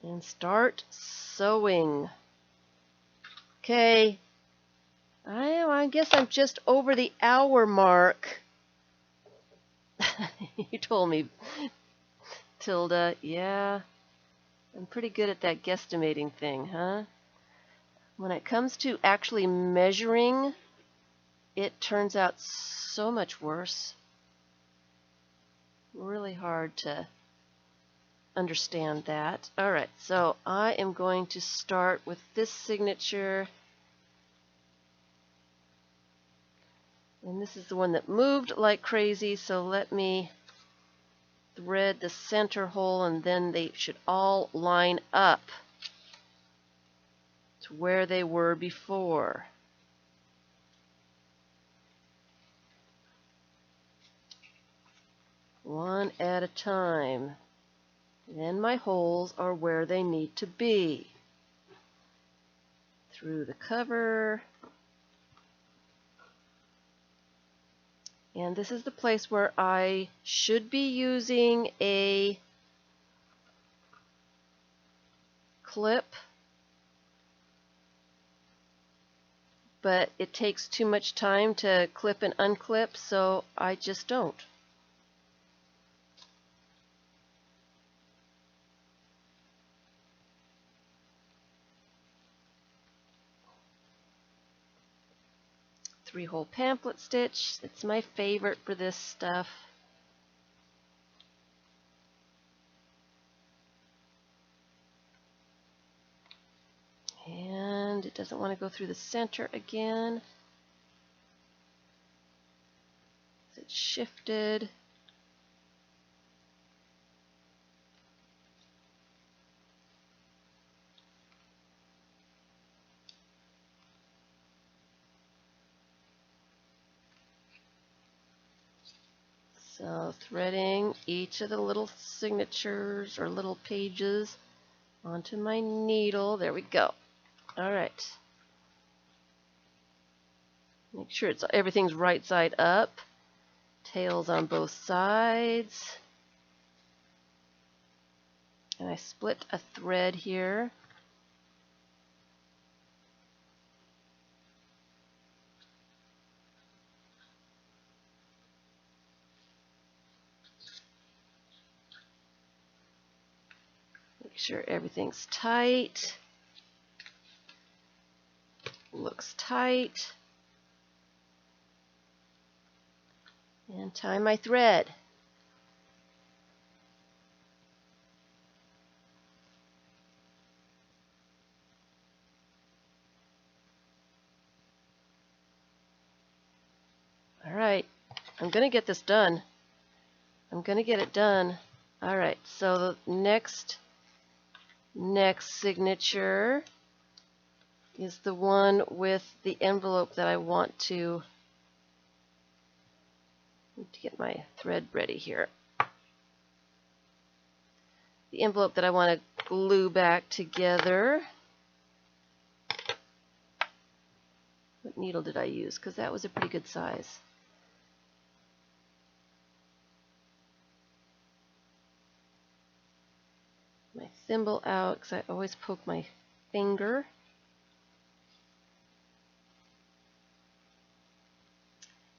and start sewing. Okay, I guess I'm just over the hour mark. You told me, Tilda. Yeah, I'm pretty good at that guesstimating thing, huh? When it comes to actually measuring, it turns out so much worse. Really hard to understand that. All right, so I am going to start with this signature. And this is the one that moved like crazy, so let me thread the center hole, and then they should all line up to where they were before. One at a time. Then my holes are where they need to be. Through the cover. And this is the place where I should be using a clip, but it takes too much time to clip and unclip, so I just don't. Three-hole pamphlet stitch. It's my favorite for this stuff. And it doesn't want to go through the center again. It's shifted. So threading each of the little signatures or little pages onto my needle. There we go. All right. Make sure everything's right side up. Tails on both sides. And I split a thread here. Make sure everything's tight. Looks tight. And tie my thread. All right, I'm going to get this done. I'm going to get it done. All right, so the next signature is the one with the envelope that I want to. Need to get my thread ready here. The envelope that I want to glue back together. What needle did I use? Because that was a pretty good size. My thimble out because I always poke my finger.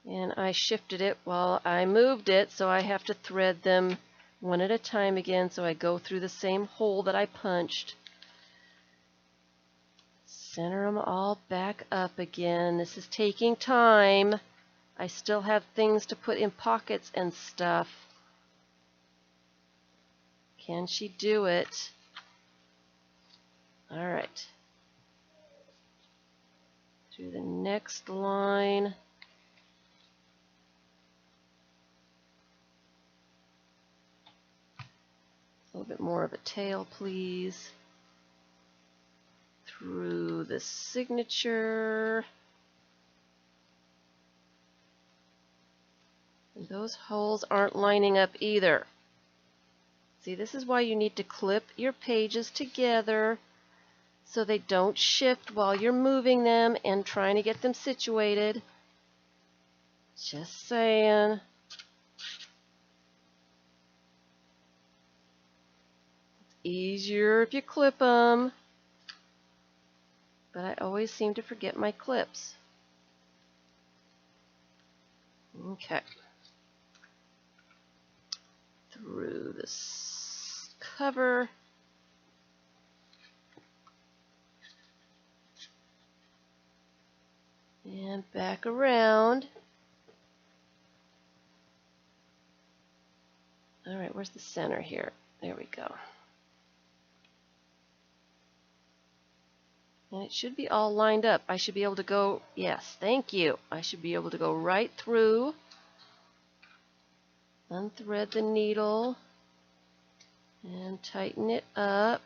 And I shifted it while I moved it, so I have to thread them one at a time again, so I go through the same hole that I punched. Center them all back up again. This is taking time. I still have things to put in pockets and stuff. Can she do it? All right. Through the next line. A little bit more of a tail, please. Through the signature. And those holes aren't lining up either. See, this is why you need to clip your pages together so they don't shift while you're moving them and trying to get them situated. Just saying. Easier if you clip them, but I always seem to forget my clips. Okay. Through this cover. And back around. All right, where's the center here? There we go. And it should be all lined up. I should be able to go, yes, thank you. I should be able to go right through, unthread the needle, and tighten it up.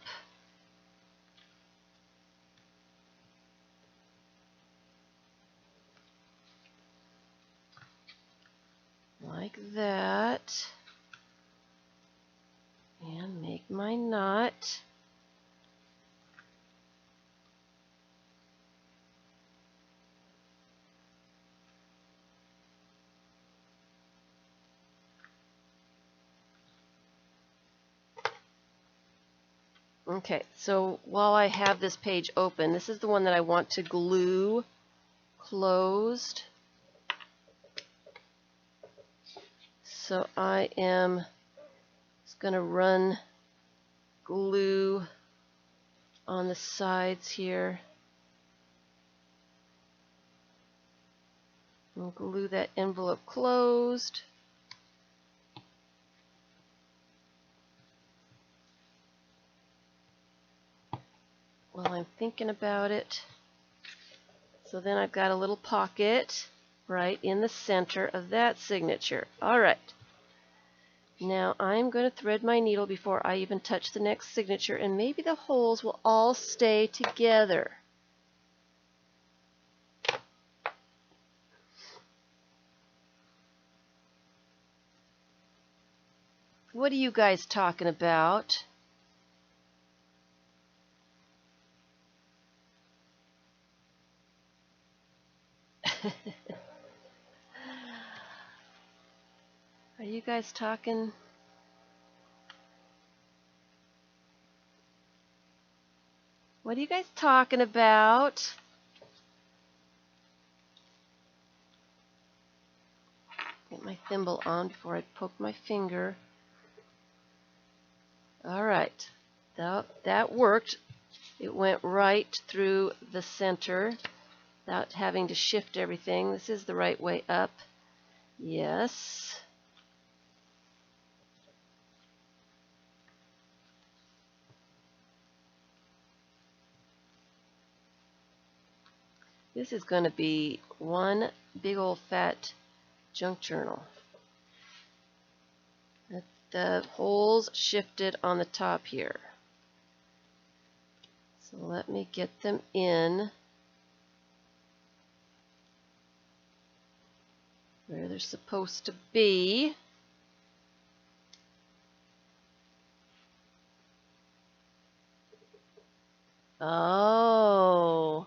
Like that. And make my knot. Okay, so while I have this page open, this is the one that I want to glue closed. So I am just going to run glue on the sides here. And glue that envelope closed. While I'm thinking about it. So then I've got a little pocket right in the center of that signature. All right. Now I'm going to thread my needle before I even touch the next signature, and maybe the holes will all stay together. What are you guys talking about? Are you guys talking? What are you guys talking about? Get my thimble on before I poke my finger. All right, That worked. It went right through the center without having to shift everything. This is the right way up. Yes. This is going to be one big old fat junk journal. The holes shifted on the top here. So let me get them in where they're supposed to be. Oh,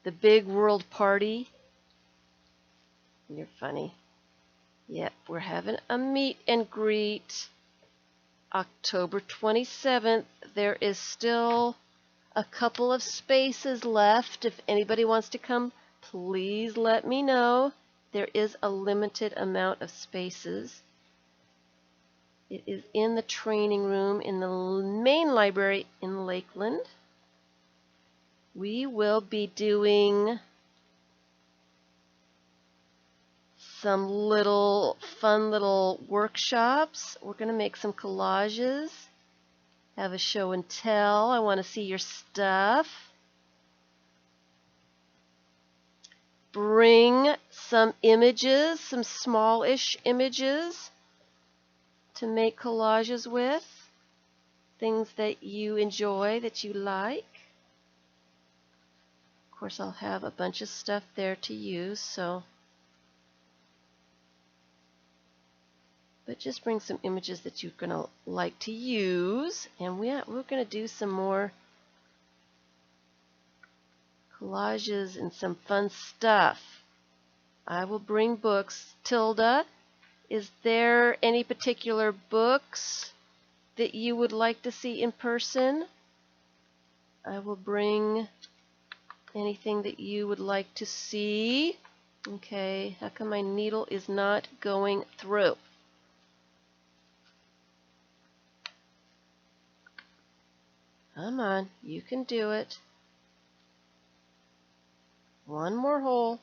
the big world party. You're funny. Yep, we're having a meet and greet October 27th. There is still a couple of spaces left. If anybody wants to come, please let me know. There is a limited amount of spaces. It is in the training room in the main library in Lakeland. We will be doing some fun little workshops. We're going to make some collages, have a show and tell. I want to see your stuff. Bring some images, some smallish images to make collages with. Things that you enjoy, that you like. Of course, I'll have a bunch of stuff there to use, but just bring some images that you're going to like to use. And we're going to do some more collages and some fun stuff. I will bring books. Tilda, is there any particular books that you would like to see in person? I will bring anything that you would like to see. Okay, how come my needle is not going through? Come on, you can do it. One more hole.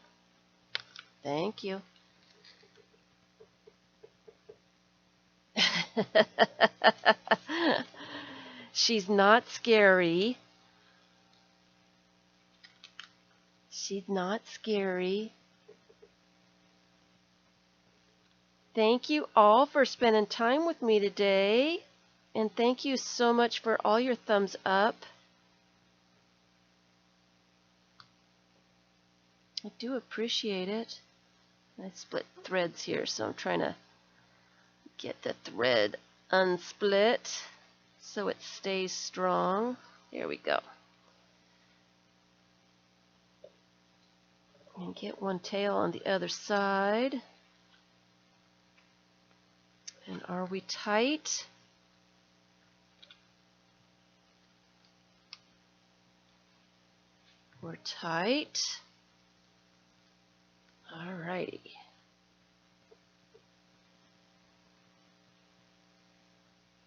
Thank you. She's not scary. She's not scary. Thank you all for spending time with me today. And thank you so much for all your thumbs up. I do appreciate it. I split threads here, so I'm trying to get the thread unsplit so it stays strong. There we go. And get one tail on the other side. And are we tight? We're tight. Alrighty.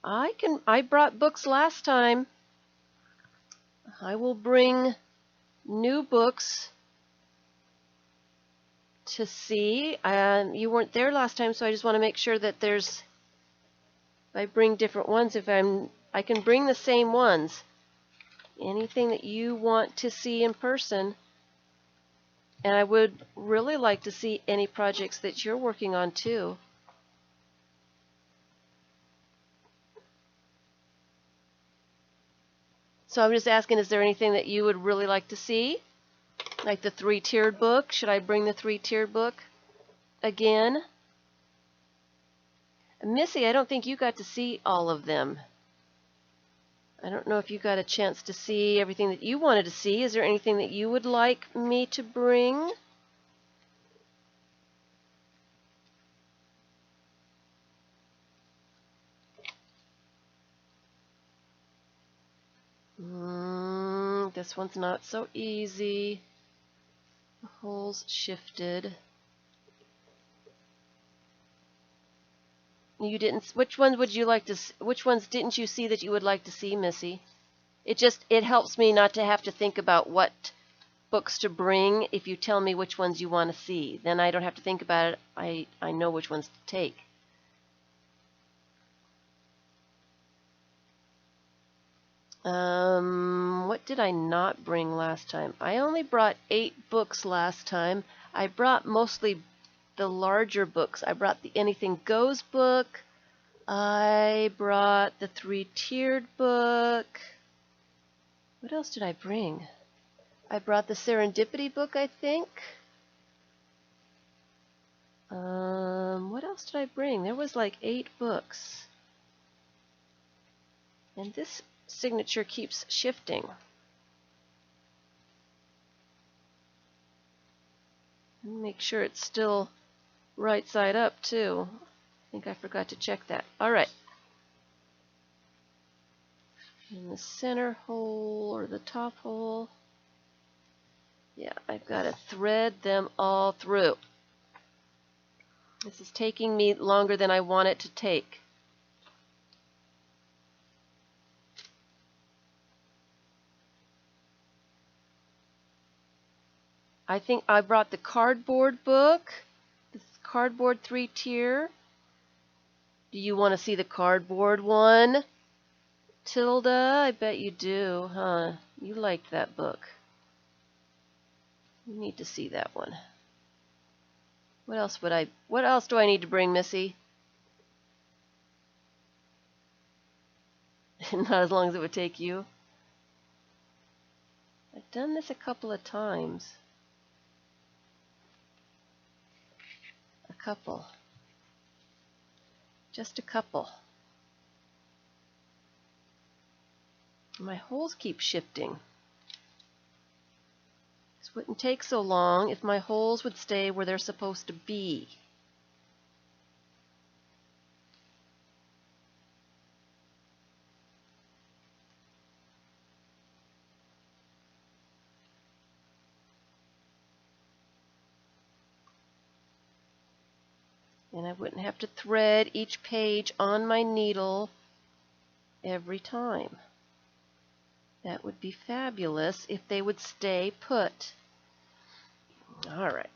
I brought books last time. I will bring new books to see. You weren't there last time, so I just want to make sure that if I bring different ones, I can bring the same ones. Anything that you want to see in person. And I would really like to see any projects that you're working on too. So I'm just asking, is there anything that you would really like to see? Like the 3-tiered book? Should I bring the 3-tiered book again? Missy, I don't think you got to see all of them. I don't know if you got a chance to see everything that you wanted to see. Is there anything that you would like me to bring? This one's not so easy. The holes shifted. You didn't. Which ones would you like to? Which ones didn't you see that you would like to see, Missy? It helps me not to have to think about what books to bring. If you tell me which ones you want to see, then I don't have to think about it. I know which ones to take. What did I not bring last time? I only brought 8 books last time. I brought mostly the larger books. I brought the Anything Goes book. I brought the 3-tiered book. What else did I bring? I brought the Serendipity book, I think. What else did I bring? There was like 8 books. And this signature keeps shifting. Make sure it's still right side up too. I think I forgot to check that. All right. In the center hole or the top hole. Yeah, I've got to thread them all through. This is taking me longer than I want it to take. I think I brought the cardboard book, this cardboard 3-tier. Do you want to see the cardboard one? Tilda, I bet you do, huh? You liked that book. You need to see that one. What else do I need to bring, Missy? Not as long as it would take you. I've done this a couple of times. A couple. Just a couple. My holes keep shifting. This wouldn't take so long if my holes would stay where they're supposed to be. And I wouldn't have to thread each page on my needle every time. That would be fabulous if they would stay put. All right.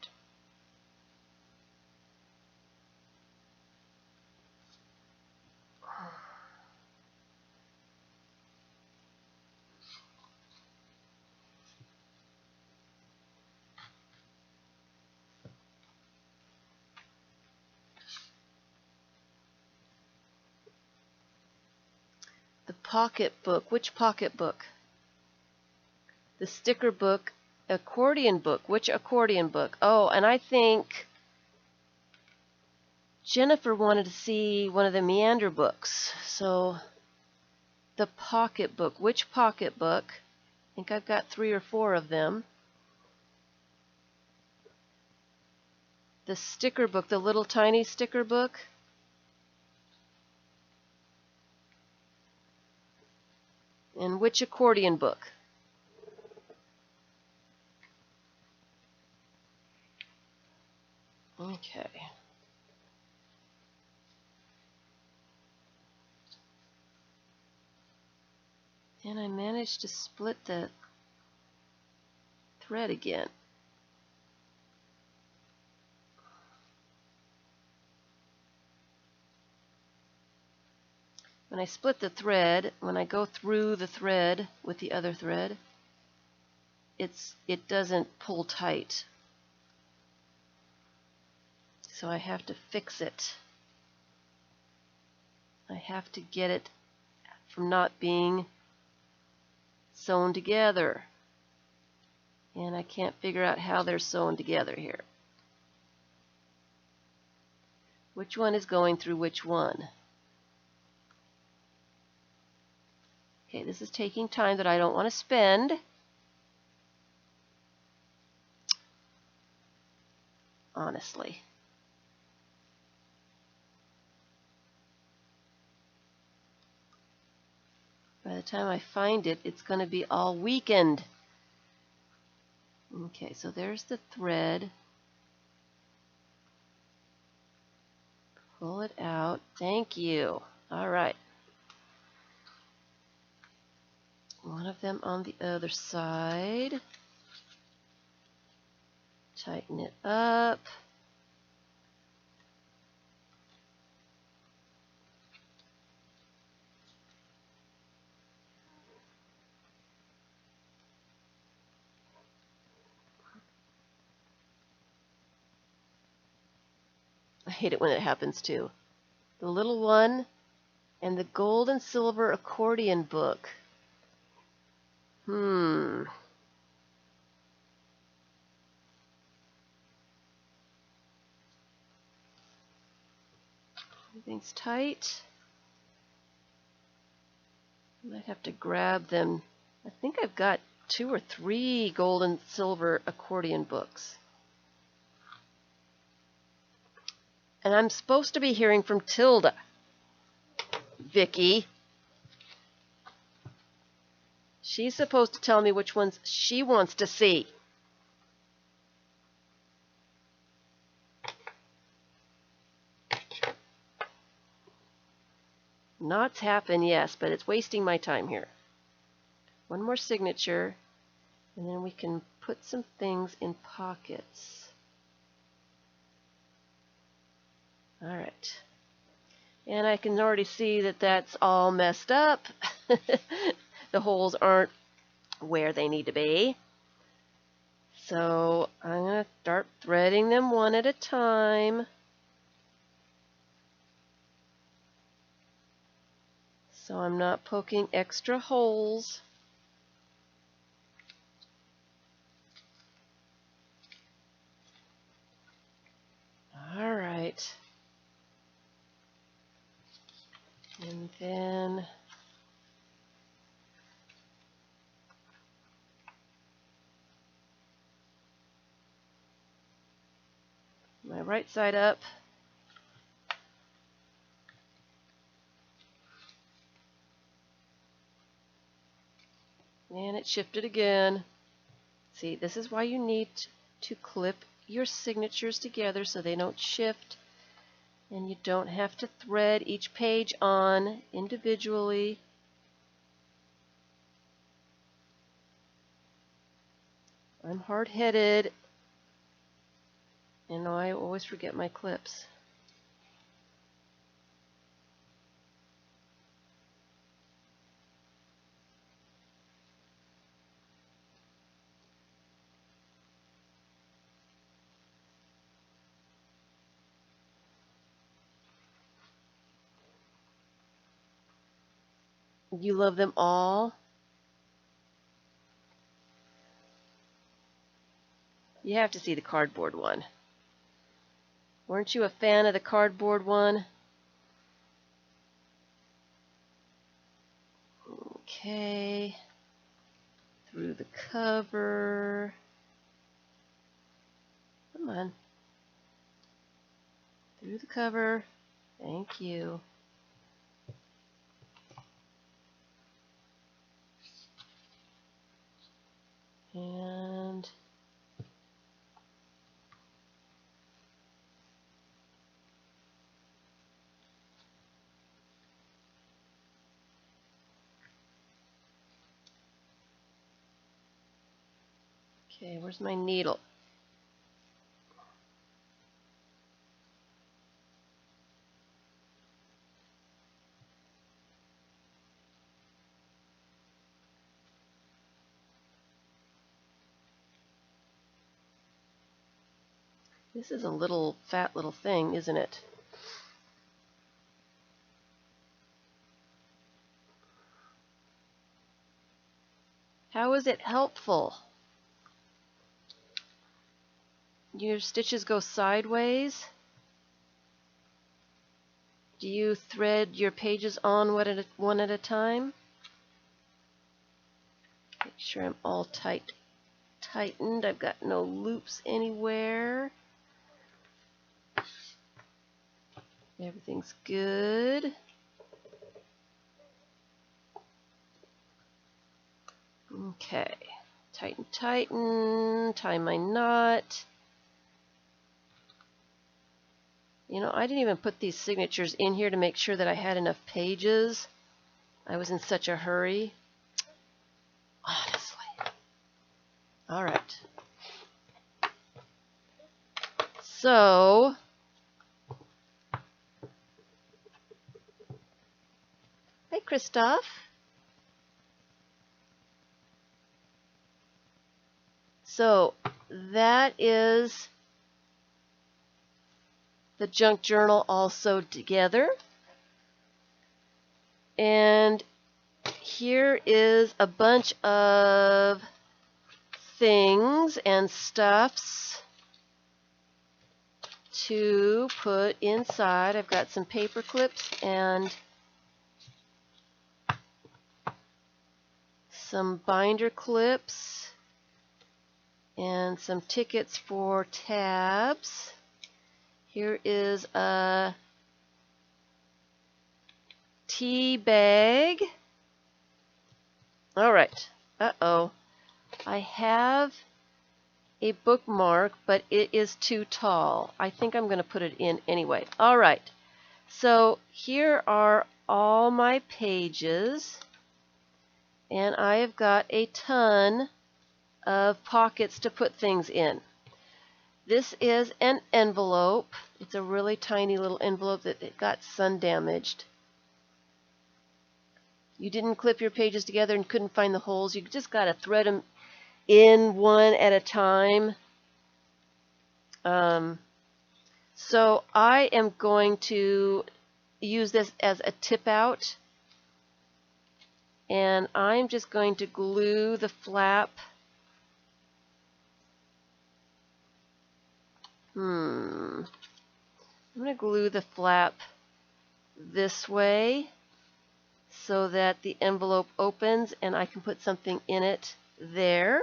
The pocketbook. Which pocketbook? The sticker book. Accordion book. Which accordion book? Oh, and I think Jennifer wanted to see one of the meander books. So the pocketbook. Which pocketbook? I think I've got 3 or 4 of them. The sticker book. The little tiny sticker book. And which accordion book? Okay. And I managed to split the thread again. When I split the thread, when I go through the thread with the other thread, it doesn't pull tight. So I have to fix it. I have to get it from not being sewn together. And I can't figure out how they're sewn together here. Which one is going through which one? Okay, this is taking time that I don't want to spend. Honestly. By the time I find it, it's going to be all weakened. Okay, so there's the thread. Pull it out. Thank you. All right. One of them on the other side. Tighten it up. I hate it when it happens too. The little one and the gold and silver accordion book. Everything's tight. I might have to grab them. I think I've got 2 or 3 gold and silver accordion books. And I'm supposed to be hearing from Tilda. Vicky. She's supposed to tell me which ones she wants to see. Knots happen, yes, but it's wasting my time here. One more signature, and then we can put some things in pockets. All right. And I can already see that that's all messed up. The holes aren't where they need to be. So I'm going to start threading them one at a time. So I'm not poking extra holes. All right. And then my right side up. And it shifted again. See, this is why you need to clip your signatures together so they don't shift. And you don't have to thread each page on individually. I'm hard-headed, and I always forget my clips. You love them all? You have to see the cardboard one. Weren't you a fan of the cardboard one? Okay. Through the cover. Come on. Through the cover. Thank you. And okay, where's my needle? This is a little fat little thing, isn't it? How is it helpful? Your stitches go sideways. Do you thread your pages on one at a time? Make sure I'm all tightened. I've got no loops anywhere. Everything's good. Okay. Tighten, tie my knot. You know, I didn't even put these signatures in here to make sure that I had enough pages. I was in such a hurry. Honestly. All right. So, hey, Christoph. So, that is the junk journal all sewed together. And here is a bunch of things and stuffs to put inside. I've got some paper clips and some binder clips and some tickets for tabs. Here is a tea bag. All right. Uh-oh. I have a bookmark, but it is too tall. I think I'm going to put it in anyway. All right. So here are all my pages, and I have got a ton of pockets to put things in. This is an envelope. It's a really tiny little envelope that it got sun damaged. You didn't clip your pages together and couldn't find the holes. You just got to thread them in one at a time. So I am going to use this as a tip out, and I'm just going to glue the flap. I'm going to glue the flap this way so that the envelope opens and I can put something in it there.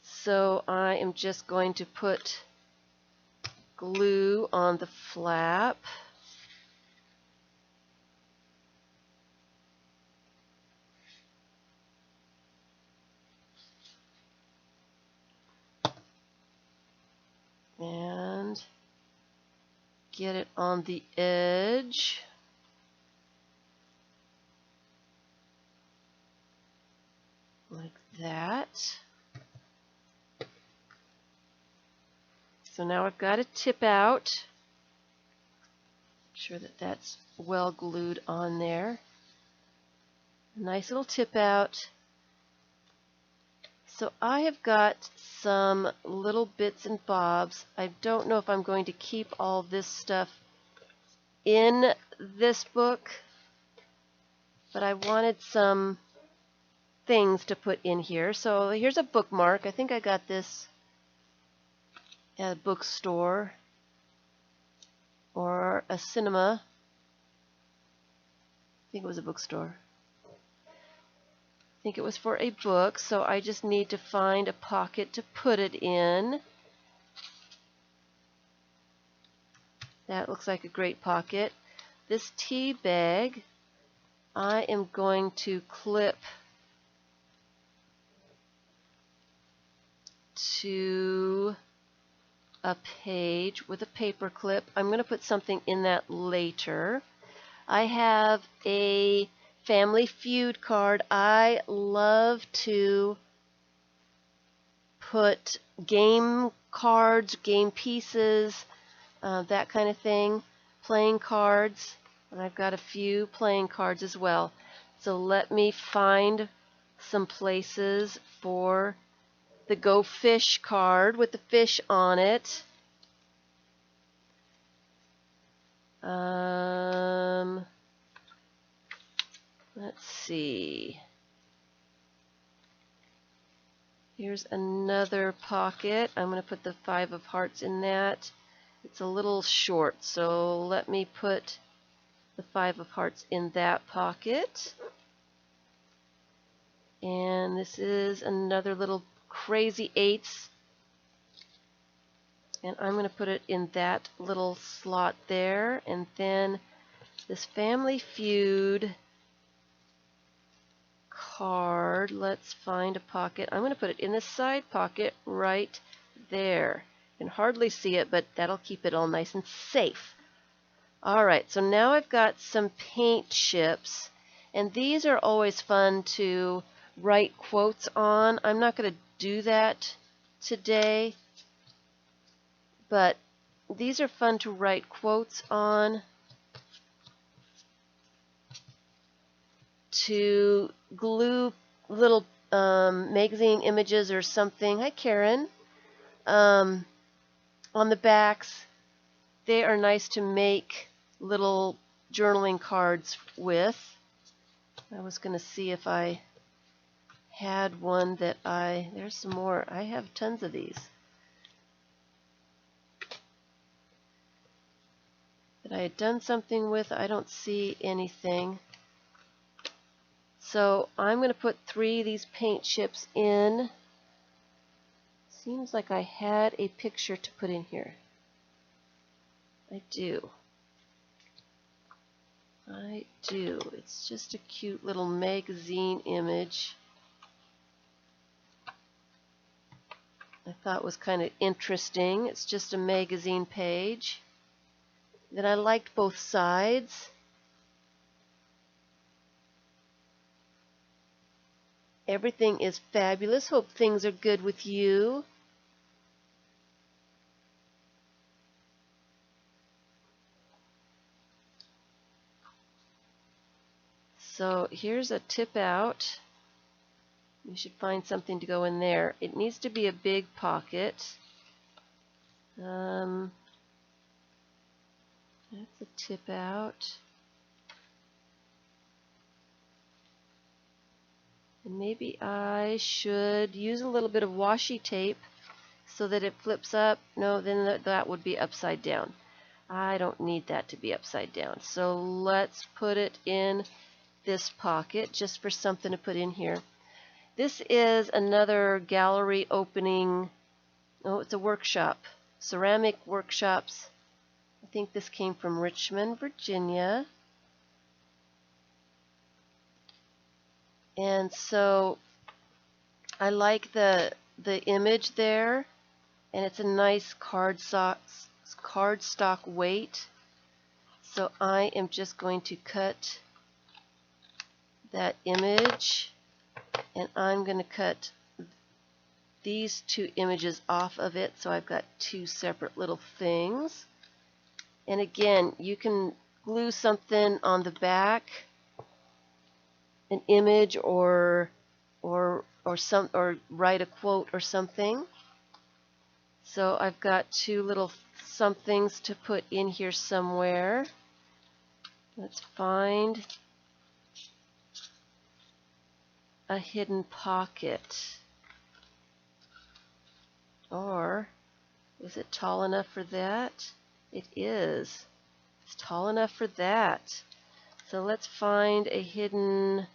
So I am just going to put glue on the flap. And get it on the edge. Like that. So now I've got a tip out. Make sure that that's well glued on there. Nice little tip out. So I have got some little bits and bobs. I don't know if I'm going to keep all this stuff in this book, but I wanted some things to put in here. So here's a bookmark. I think I got this at a bookstore or a cinema. I think it was a bookstore. I think it was for a book, so I just need to find a pocket to put it in. That looks like a great pocket. This tea bag, I am going to clip to a page with a paper clip. I'm going to put something in that later. I have a Family Feud card. I love to put game cards, game pieces, that kind of thing, playing cards, and I've got a few playing cards as well. So let me find some places for the Go Fish card with the fish on it. Let's see. Here's another pocket. I'm going to put the 5 of hearts in that. It's a little short, so let me put the 5 of hearts in that pocket. And this is another little crazy 8s. And I'm going to put it in that little slot there. And then this Family Feud card, let's find a pocket. I'm going to put it in the side pocket right there. can hardly see it, but that'll keep it all nice and safe. Alright, so now I've got some paint chips, and these are always fun to write quotes on. I'm not going to do that today, but these are fun to write quotes on, to glue little magazine images or something. Hi, Karen. On the backs. They are nice to make little journaling cards with. I was going to see if I had one that there's some more. I have tons of these that I had done something with. I don't see anything. So I'm going to put 3 of these paint chips in. Seems like I had a picture to put in here. I do. It's just a cute little magazine image. I thought was kind of interesting. It's just a magazine page. Then I liked both sides. Everything is fabulous. Hope things are good with you. So here's a tip out. You should find something to go in there. It needs to be a big pocket. That's a tip out. And maybe I should use a little bit of washi tape so that it flips up. No, then that would be upside down. I don't need that to be upside down. So let's put it in this pocket just for something to put in here. This is another gallery opening. Oh, it's a workshop. Ceramic workshops. I think this came from Richmond, Virginia. And so I like the image there, and it's a nice cardstock weight. So I am just going to cut that image, and I'm going to cut these 2 images off of it, so I've got 2 separate little things. And again, you can glue something on the back, an image, or write a quote or something. So I've got 2 little somethings to put in here somewhere. Let's find a hidden pocket. Or is it tall enough for that? It is. It's tall enough for that. So let's find a hidden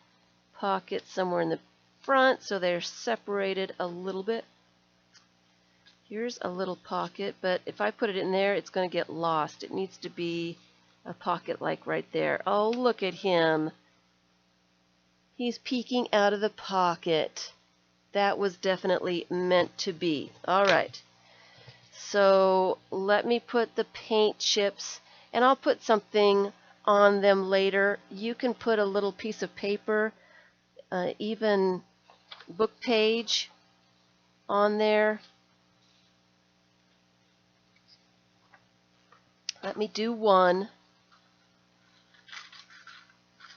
pocket somewhere in the front so they're separated a little bit. Here's a little pocket, but if I put it in there, it's going to get lost. It needs to be a pocket like right there. Oh, look at him. He's peeking out of the pocket. That was definitely meant to be. All right. So let me put the paint chips, and I'll put something on them later. You can put a little piece of paper, even book page on there. Let me do one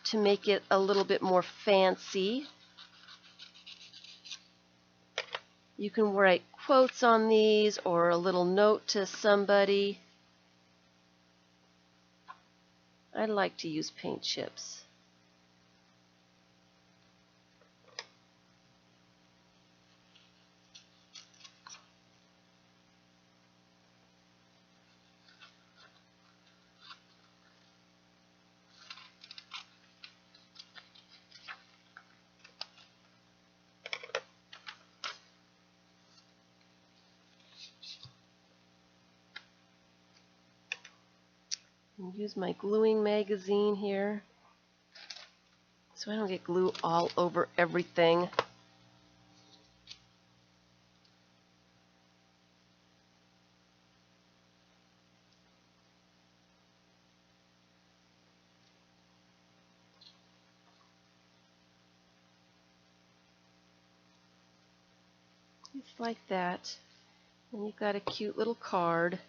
to make it a little bit more fancy. You can write quotes on these or a little note to somebody. I like to use paint chips. Use my gluing magazine here so I don't get glue all over everything. Just like that. And you've got a cute little card.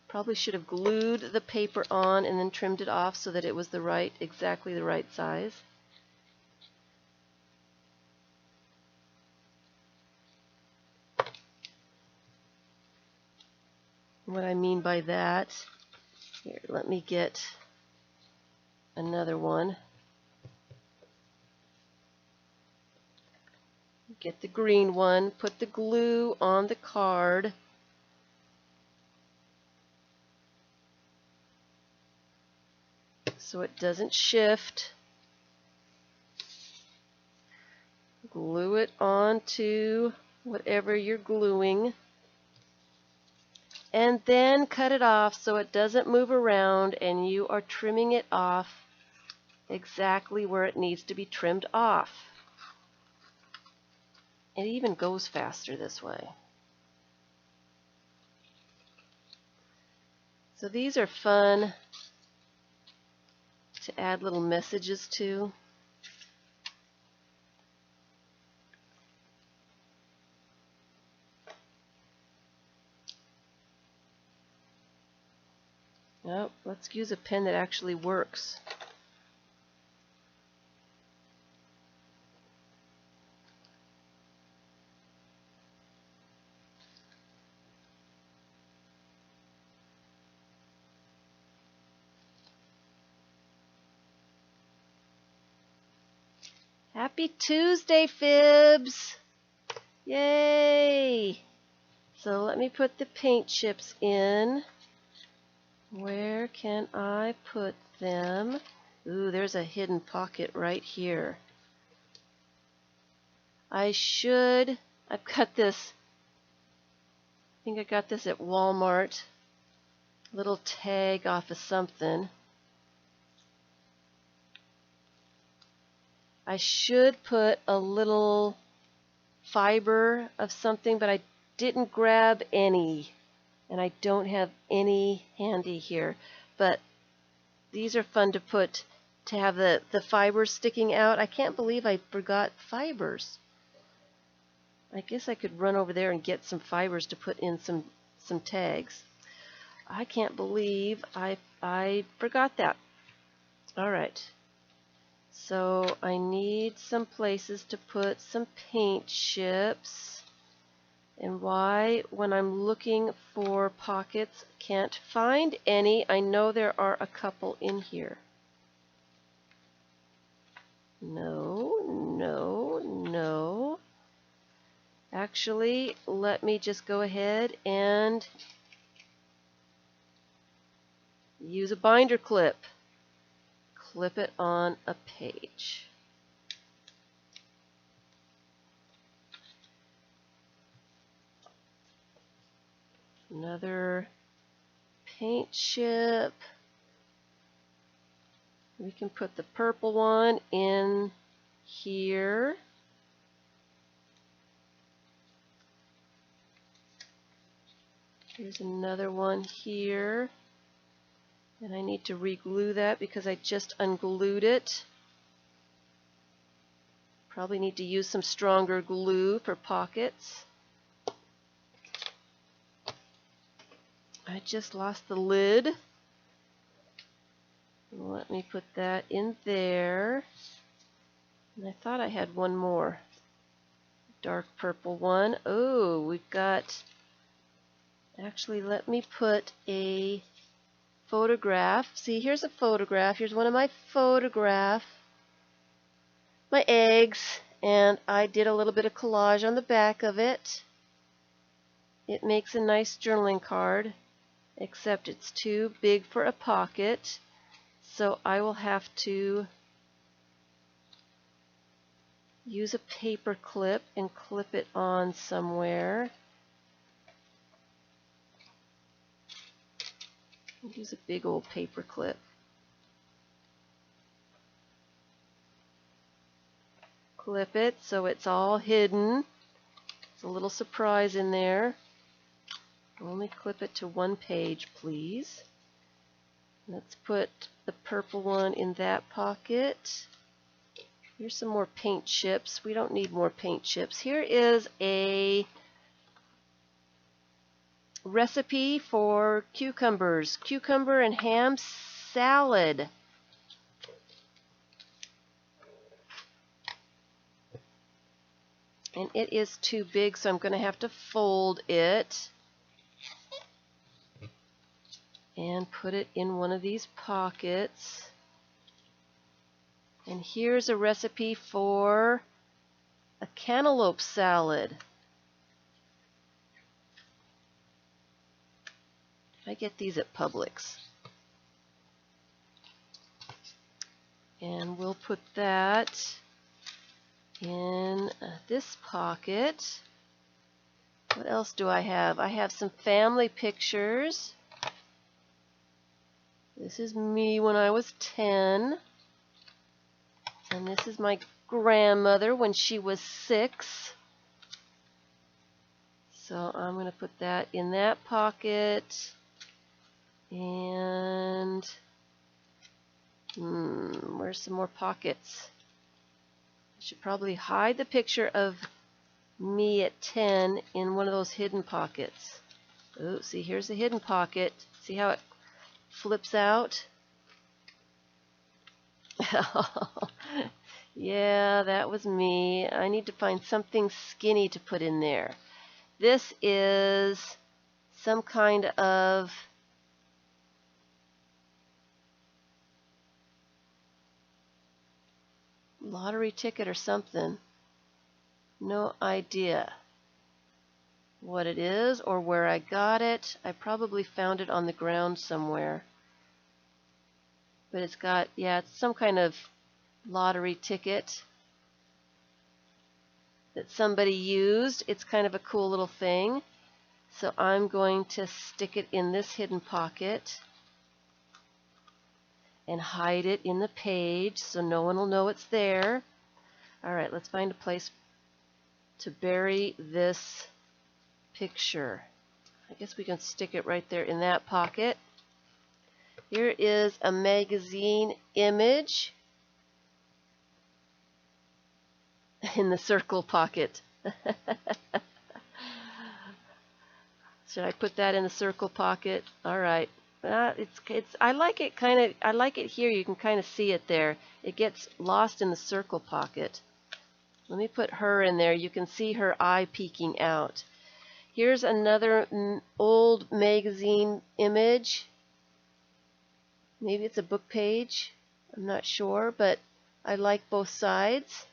Probably should have glued the paper on and then trimmed it off so that it was exactly the right size. What I mean by that, here, let me get another one. Get the green one, put the glue on the card. So it doesn't shift. Glue it onto whatever you're gluing. And then cut it off so it doesn't move around and you are trimming it off exactly where it needs to be trimmed off. It even goes faster this way. So these are fun to add little messages to. Nope, let's use a pen that actually works. Happy Tuesday, FIBS! Yay! So let me put the paint chips in. Where can I put them? Ooh, there's a hidden pocket right here. I've got this, I think I got this at Walmart. Little tag off of something. I should put a little fiber of something, but I didn't grab any. And I don't have any handy here, but these are fun to put, to have the fibers sticking out. I can't believe I forgot fibers. I guess I could run over there and get some fibers to put in some tags. I can't believe I forgot that. All right, so I need some places to put some paint chips. And why, when I'm looking for pockets, can't find any. I know there are a couple in here. No, no, no. Actually, let me just go ahead and use a binder clip. Clip it on a page. Another paint chip. We can put the purple one in here. Here's another one here. And I need to re-glue that because I just unglued it. Probably need to use some stronger glue for pockets. I just lost the lid. Let me put that in there. And I thought I had one more. Dark purple one. Oh, we've got... Actually, let me put a photograph. See, here's a photograph. Here's one of my photographs. My eggs. And I did a little bit of collage on the back of it. It makes a nice journaling card, except it's too big for a pocket. So I will have to use a paper clip and clip it on somewhere. Use a big old paper clip. Clip it so it's all hidden. There's a little surprise in there. Only clip it to one page, please. Let's put the purple one in that pocket. Here's some more paint chips. We don't need more paint chips. Here is a recipe for cucumbers, cucumber and ham salad. And it is too big, so I'm going to have to fold it and put it in one of these pockets. And here's a recipe for a cantaloupe salad. I get these at Publix. And we'll put that in this pocket. What else do I have? I have some family pictures. This is me when I was 10. And this is my grandmother when she was 6. So I'm going to put that in that pocket. And where's some more pockets? I should probably hide the picture of me at 10 in one of those hidden pockets. Oh, see, here's a hidden pocket. See how it flips out? Yeah, that was me. I need to find something skinny to put in there. This is some kind of lottery ticket or something. No idea what it is or where I got it. I probably found it on the ground somewhere. But it's got, yeah, it's some kind of lottery ticket that somebody used. It's kind of a cool little thing. So I'm going to stick it in this hidden pocket and hide it in the page so no one will know it's there. Alright, let's find a place to bury this picture. I guess we can stick it right there in that pocket. Here is a magazine image in the circle pocket. Should I put that in the circle pocket? All right. I like it kind of. I like it here. You can kind of see it there. It gets lost in the circle pocket. Let me put her in there. You can see her eye peeking out. Here's another old magazine image. Maybe it's a book page. I'm not sure, but I like both sides.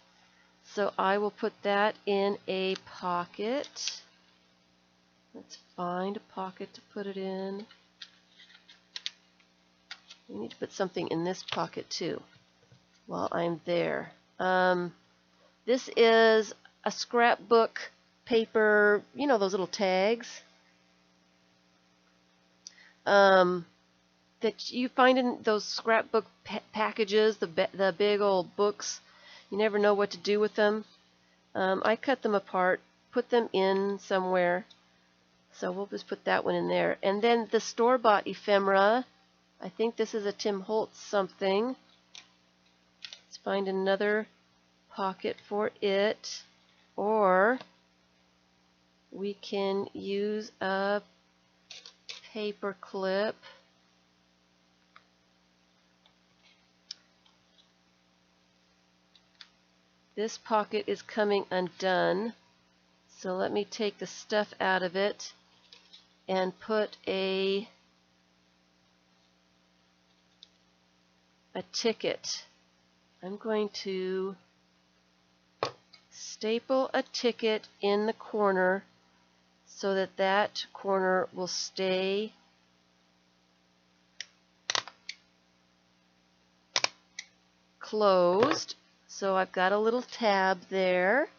So I will put that in a pocket. Let's find a pocket to put it in. We need to put something in this pocket too while I'm there. This is a scrapbook paper, you know, those little tags that you find in those scrapbook packages, the big old books. You never know what to do with them. I cut them apart, put them in somewhere. So we'll just put that one in there. And then the store-bought ephemera. I think this is a Tim Holtz something. Let's find another pocket for it. Or we can use a paper clip. This pocket is coming undone. So let me take the stuff out of it and put a ticket. I'm going to staple a ticket in the corner so that that corner will stay closed. So I've got a little tab there.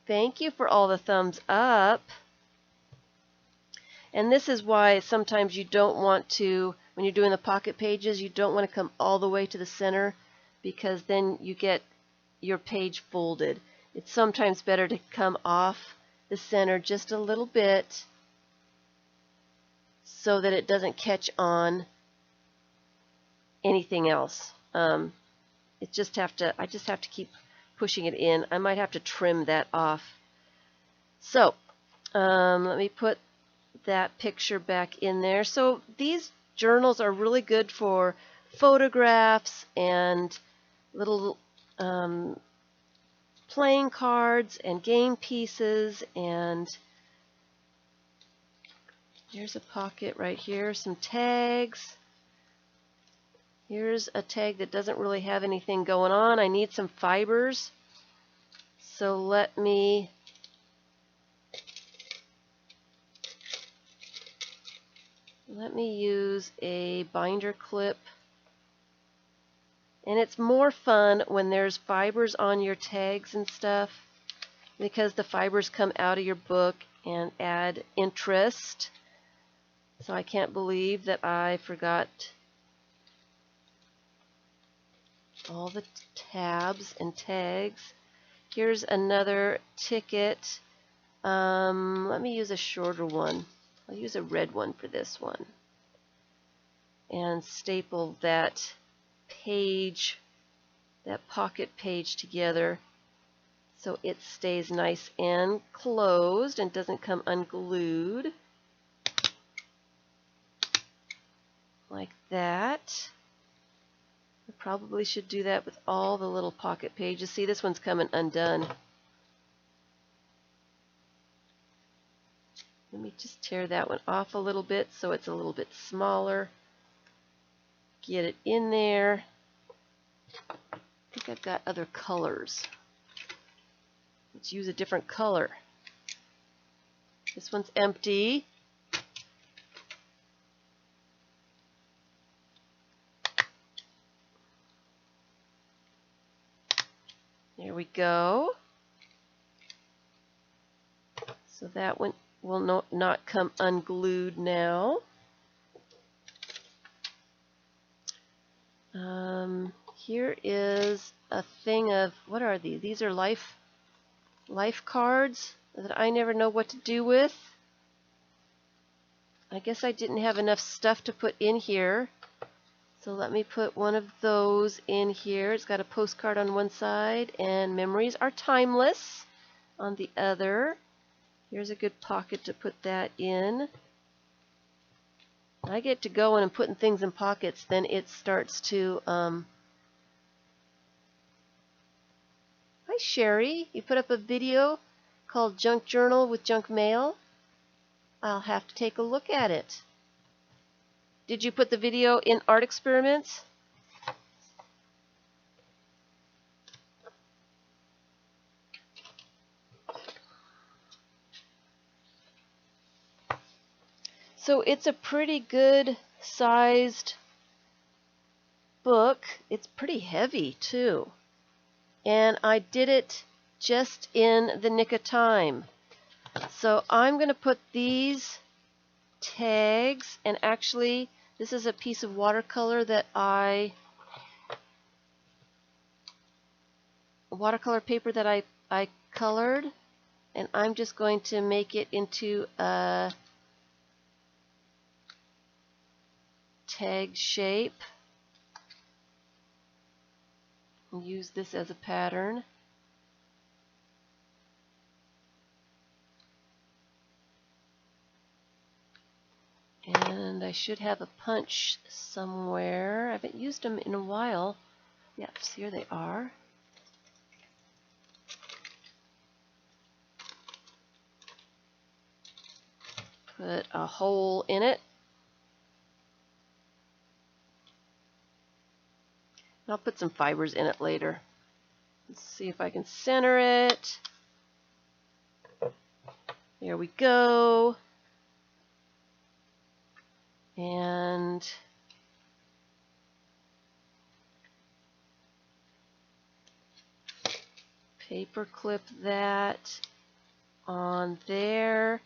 Thank you for all the thumbs up. And this is why sometimes you don't want to, when you're doing the pocket pages, you don't want to come all the way to the center because then you get your page folded. It's sometimes better to come off the center just a little bit so that it doesn't catch on anything else. I just have to keep pushing it in. I might have to trim that off. So Let me put that picture back in there. So these journals are really good for photographs and little playing cards and game pieces. And here's a pocket right here, some tags. Here's a tag that doesn't really have anything going on. I need some fibers. So let me use a binder clip. And it's more fun when there's fibers on your tags and stuff, because the fibers come out of your book and add interest. So I can't believe that I forgot all the tabs and tags. Here's another ticket. Let me use a shorter one. I'll use a red one for this one. And staple that page, that pocket page together so it stays nice and closed and doesn't come unglued. Like that. I probably should do that with all the little pocket pages. See, this one's coming undone. Let me just tear that one off a little bit so it's a little bit smaller. Get it in there. I think I've got other colors. Let's use a different color. This one's empty. There we go. So that one will not come unglued now. Here is a thing of, what are these? These are life cards that I never know what to do with. I guess I didn't have enough stuff to put in here. So let me put one of those in here. It's got a postcard on one side and memories are timeless on the other. Here's a good pocket to put that in. I get to going and putting things in pockets, then it starts to... Hi Sherry, you put up a video called Junk Journal with Junk Mail. I'll have to take a look at it. Did you put the video in Art Experiments? So it's a pretty good sized book. It's pretty heavy too. And I did it just in the nick of time. So I'm going to put these tags, and actually this is a piece of watercolor that watercolor paper that I colored, and I'm just going to make it into a tag shape. Use this as a pattern. And I should have a punch somewhere. I haven't used them in a while. Yep, here they are. Put a hole in it. I'll put some fibers in it later. Let's see if I can center it. There we go. And paper clip that on there.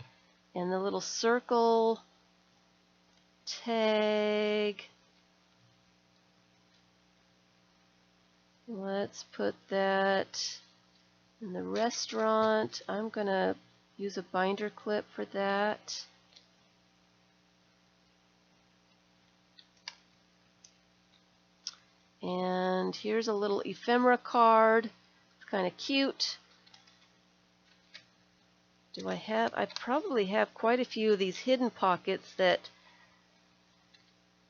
And the little circle tag. Let's put that in the restaurant. I'm going to use a binder clip for that. And here's a little ephemera card. It's kind of cute. do I have? I probably have quite a few of these hidden pockets that,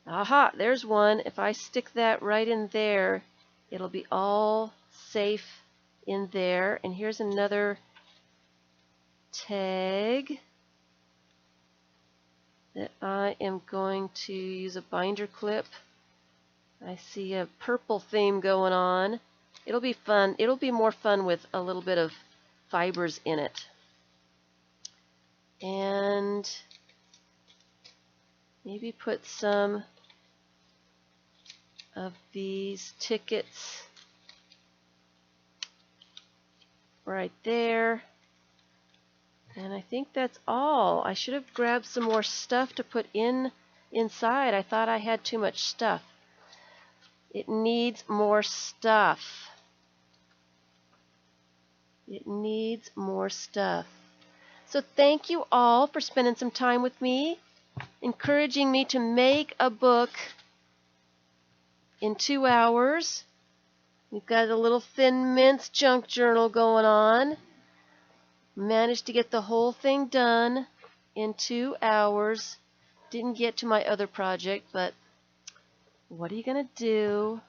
aha, there's one. If I stick that right in there, it'll be all safe in there. And here's another tag that I am going to use a binder clip. I see a purple theme going on. It'll be fun. It'll be more fun with a little bit of fibers in it. And maybe put some of these tickets right there. And I think that's all. I should have grabbed some more stuff to put inside. I thought I had too much stuff. It needs more stuff. It needs more stuff. So thank you all for spending some time with me, encouraging me to make a book in 2 hours. We've got a little Thin Mints junk journal going on. Managed to get the whole thing done in 2 hours. Didn't get to my other project, but what are you going to do?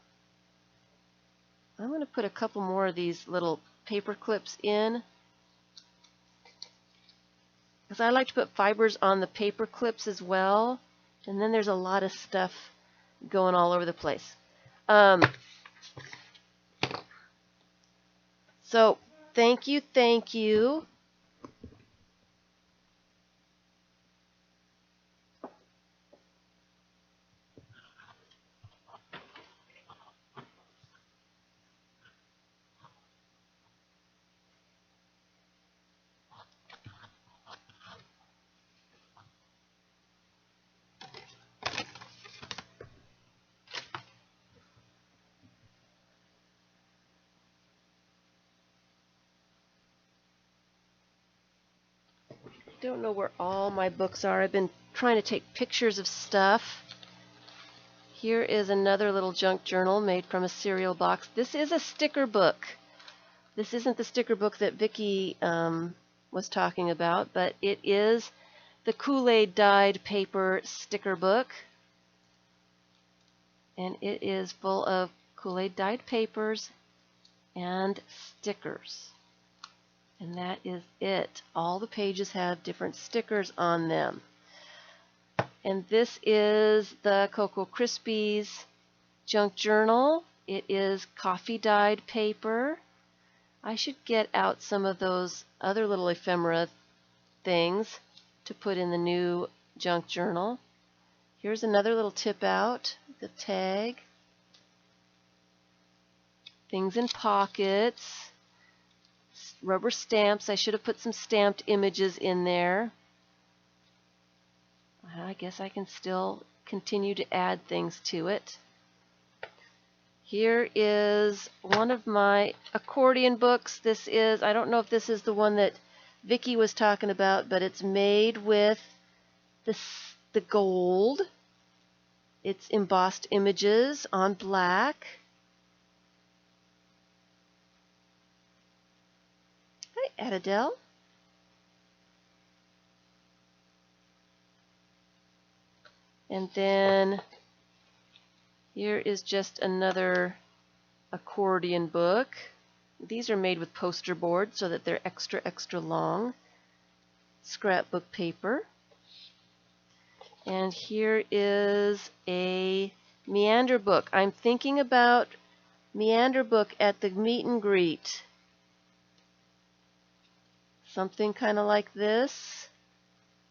I'm going to put a couple more of these little paper clips in, because I like to put fibers on the paper clips as well, and then there's a lot of stuff going all over the place. So thank you, thank you. Don't know where all my books are. I've been trying to take pictures of stuff. Here is another little junk journal made from a cereal box. This is a sticker book. This isn't the sticker book that Vicki was talking about, but it is the Kool-Aid dyed paper sticker book. And it is full of Kool-Aid dyed papers and stickers. And that is it. All the pages have different stickers on them. And this is the Cocoa Krispies junk journal. It is coffee dyed paper. I should get out some of those other little ephemera things to put in the new junk journal. Here's another little tip out, the tag. Things in pockets. Rubber stamps. I should have put some stamped images in there. I guess I can still continue to add things to it. Here is one of my accordion books. This is, I don't know if this is the one that Vicki was talking about, but it's made with the gold. It's embossed images on black. Hi, Adele. And then here is just another accordion book. These are made with poster board so that they're extra, extra long. Scrapbook paper. And here is a meander book. I'm thinking about meander book at the meet and greet. Something kind of like this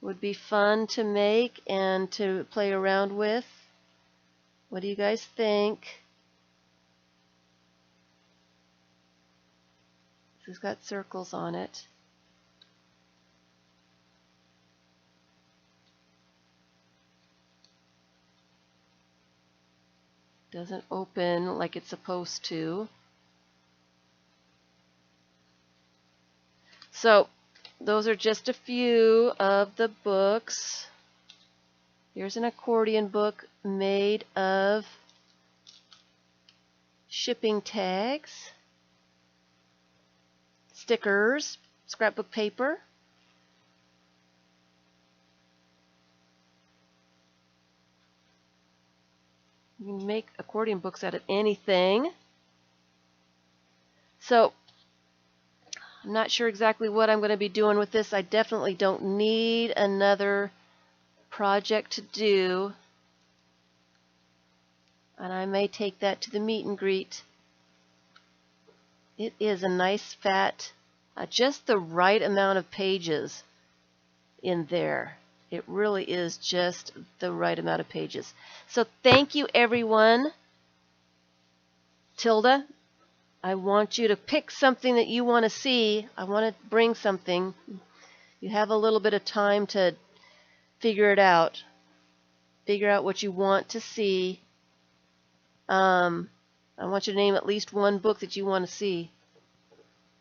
would be fun to make and to play around with. What do you guys think? This has got circles on it. Doesn't open like it's supposed to. So those are just a few of the books. Here's an accordion book made of shipping tags, stickers, scrapbook paper. You can make accordion books out of anything. So I'm not sure exactly what I'm going to be doing with this. I definitely don't need another project to do. And I may take that to the meet and greet. It is a nice fat, just the right amount of pages in there. It really is just the right amount of pages. So thank you, everyone. Tilda, I want you to pick something that you want to see. I want to bring something. You have a little bit of time to figure it out. Figure out what you want to see. I want you to name at least one book that you want to see.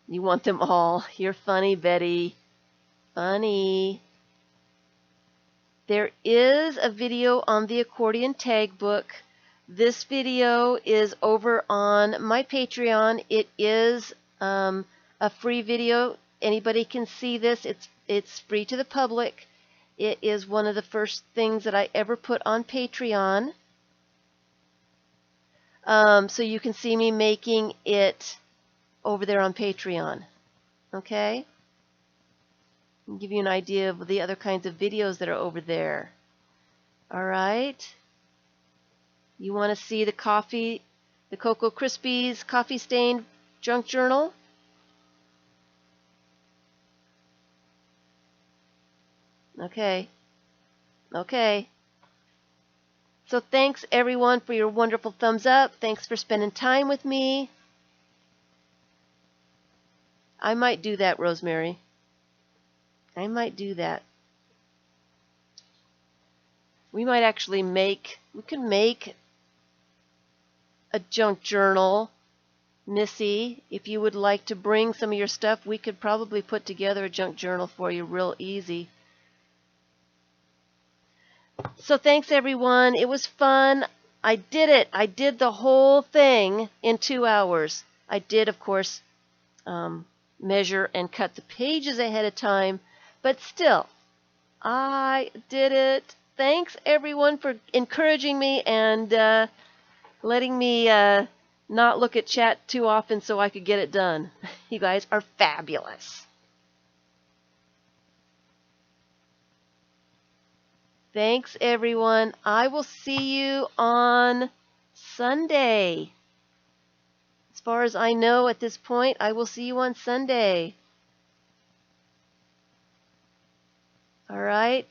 You want them all. You're funny, Betty. Funny. There is a video on the accordion tag book. This video is over on my Patreon. It is a free video. Anybody can see this. It's free to the public. It is one of the first things that I ever put on Patreon. So you can see me making it over there on Patreon. Okay? I'll give you an idea of the other kinds of videos that are over there. Alright? You want to see the Cocoa Krispies coffee stained junk journal? Okay. Okay. So thanks everyone for your wonderful thumbs up. Thanks for spending time with me. I might do that, Rosemary. I might do that. We might actually we could make a junk journal. Missy, if you would like to bring some of your stuff, we could probably put together a junk journal for you real easy. So thanks everyone. It was fun. I did it. I did the whole thing in 2 hours. I did, of course, measure and cut the pages ahead of time, but still, I did it. Thanks everyone for encouraging me and letting me not look at chat too often so I could get it done. You guys are fabulous. Thanks everyone. I will see you on Sunday. As far as I know at this point, I will see you on Sunday. All right.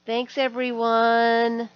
Thanks everyone.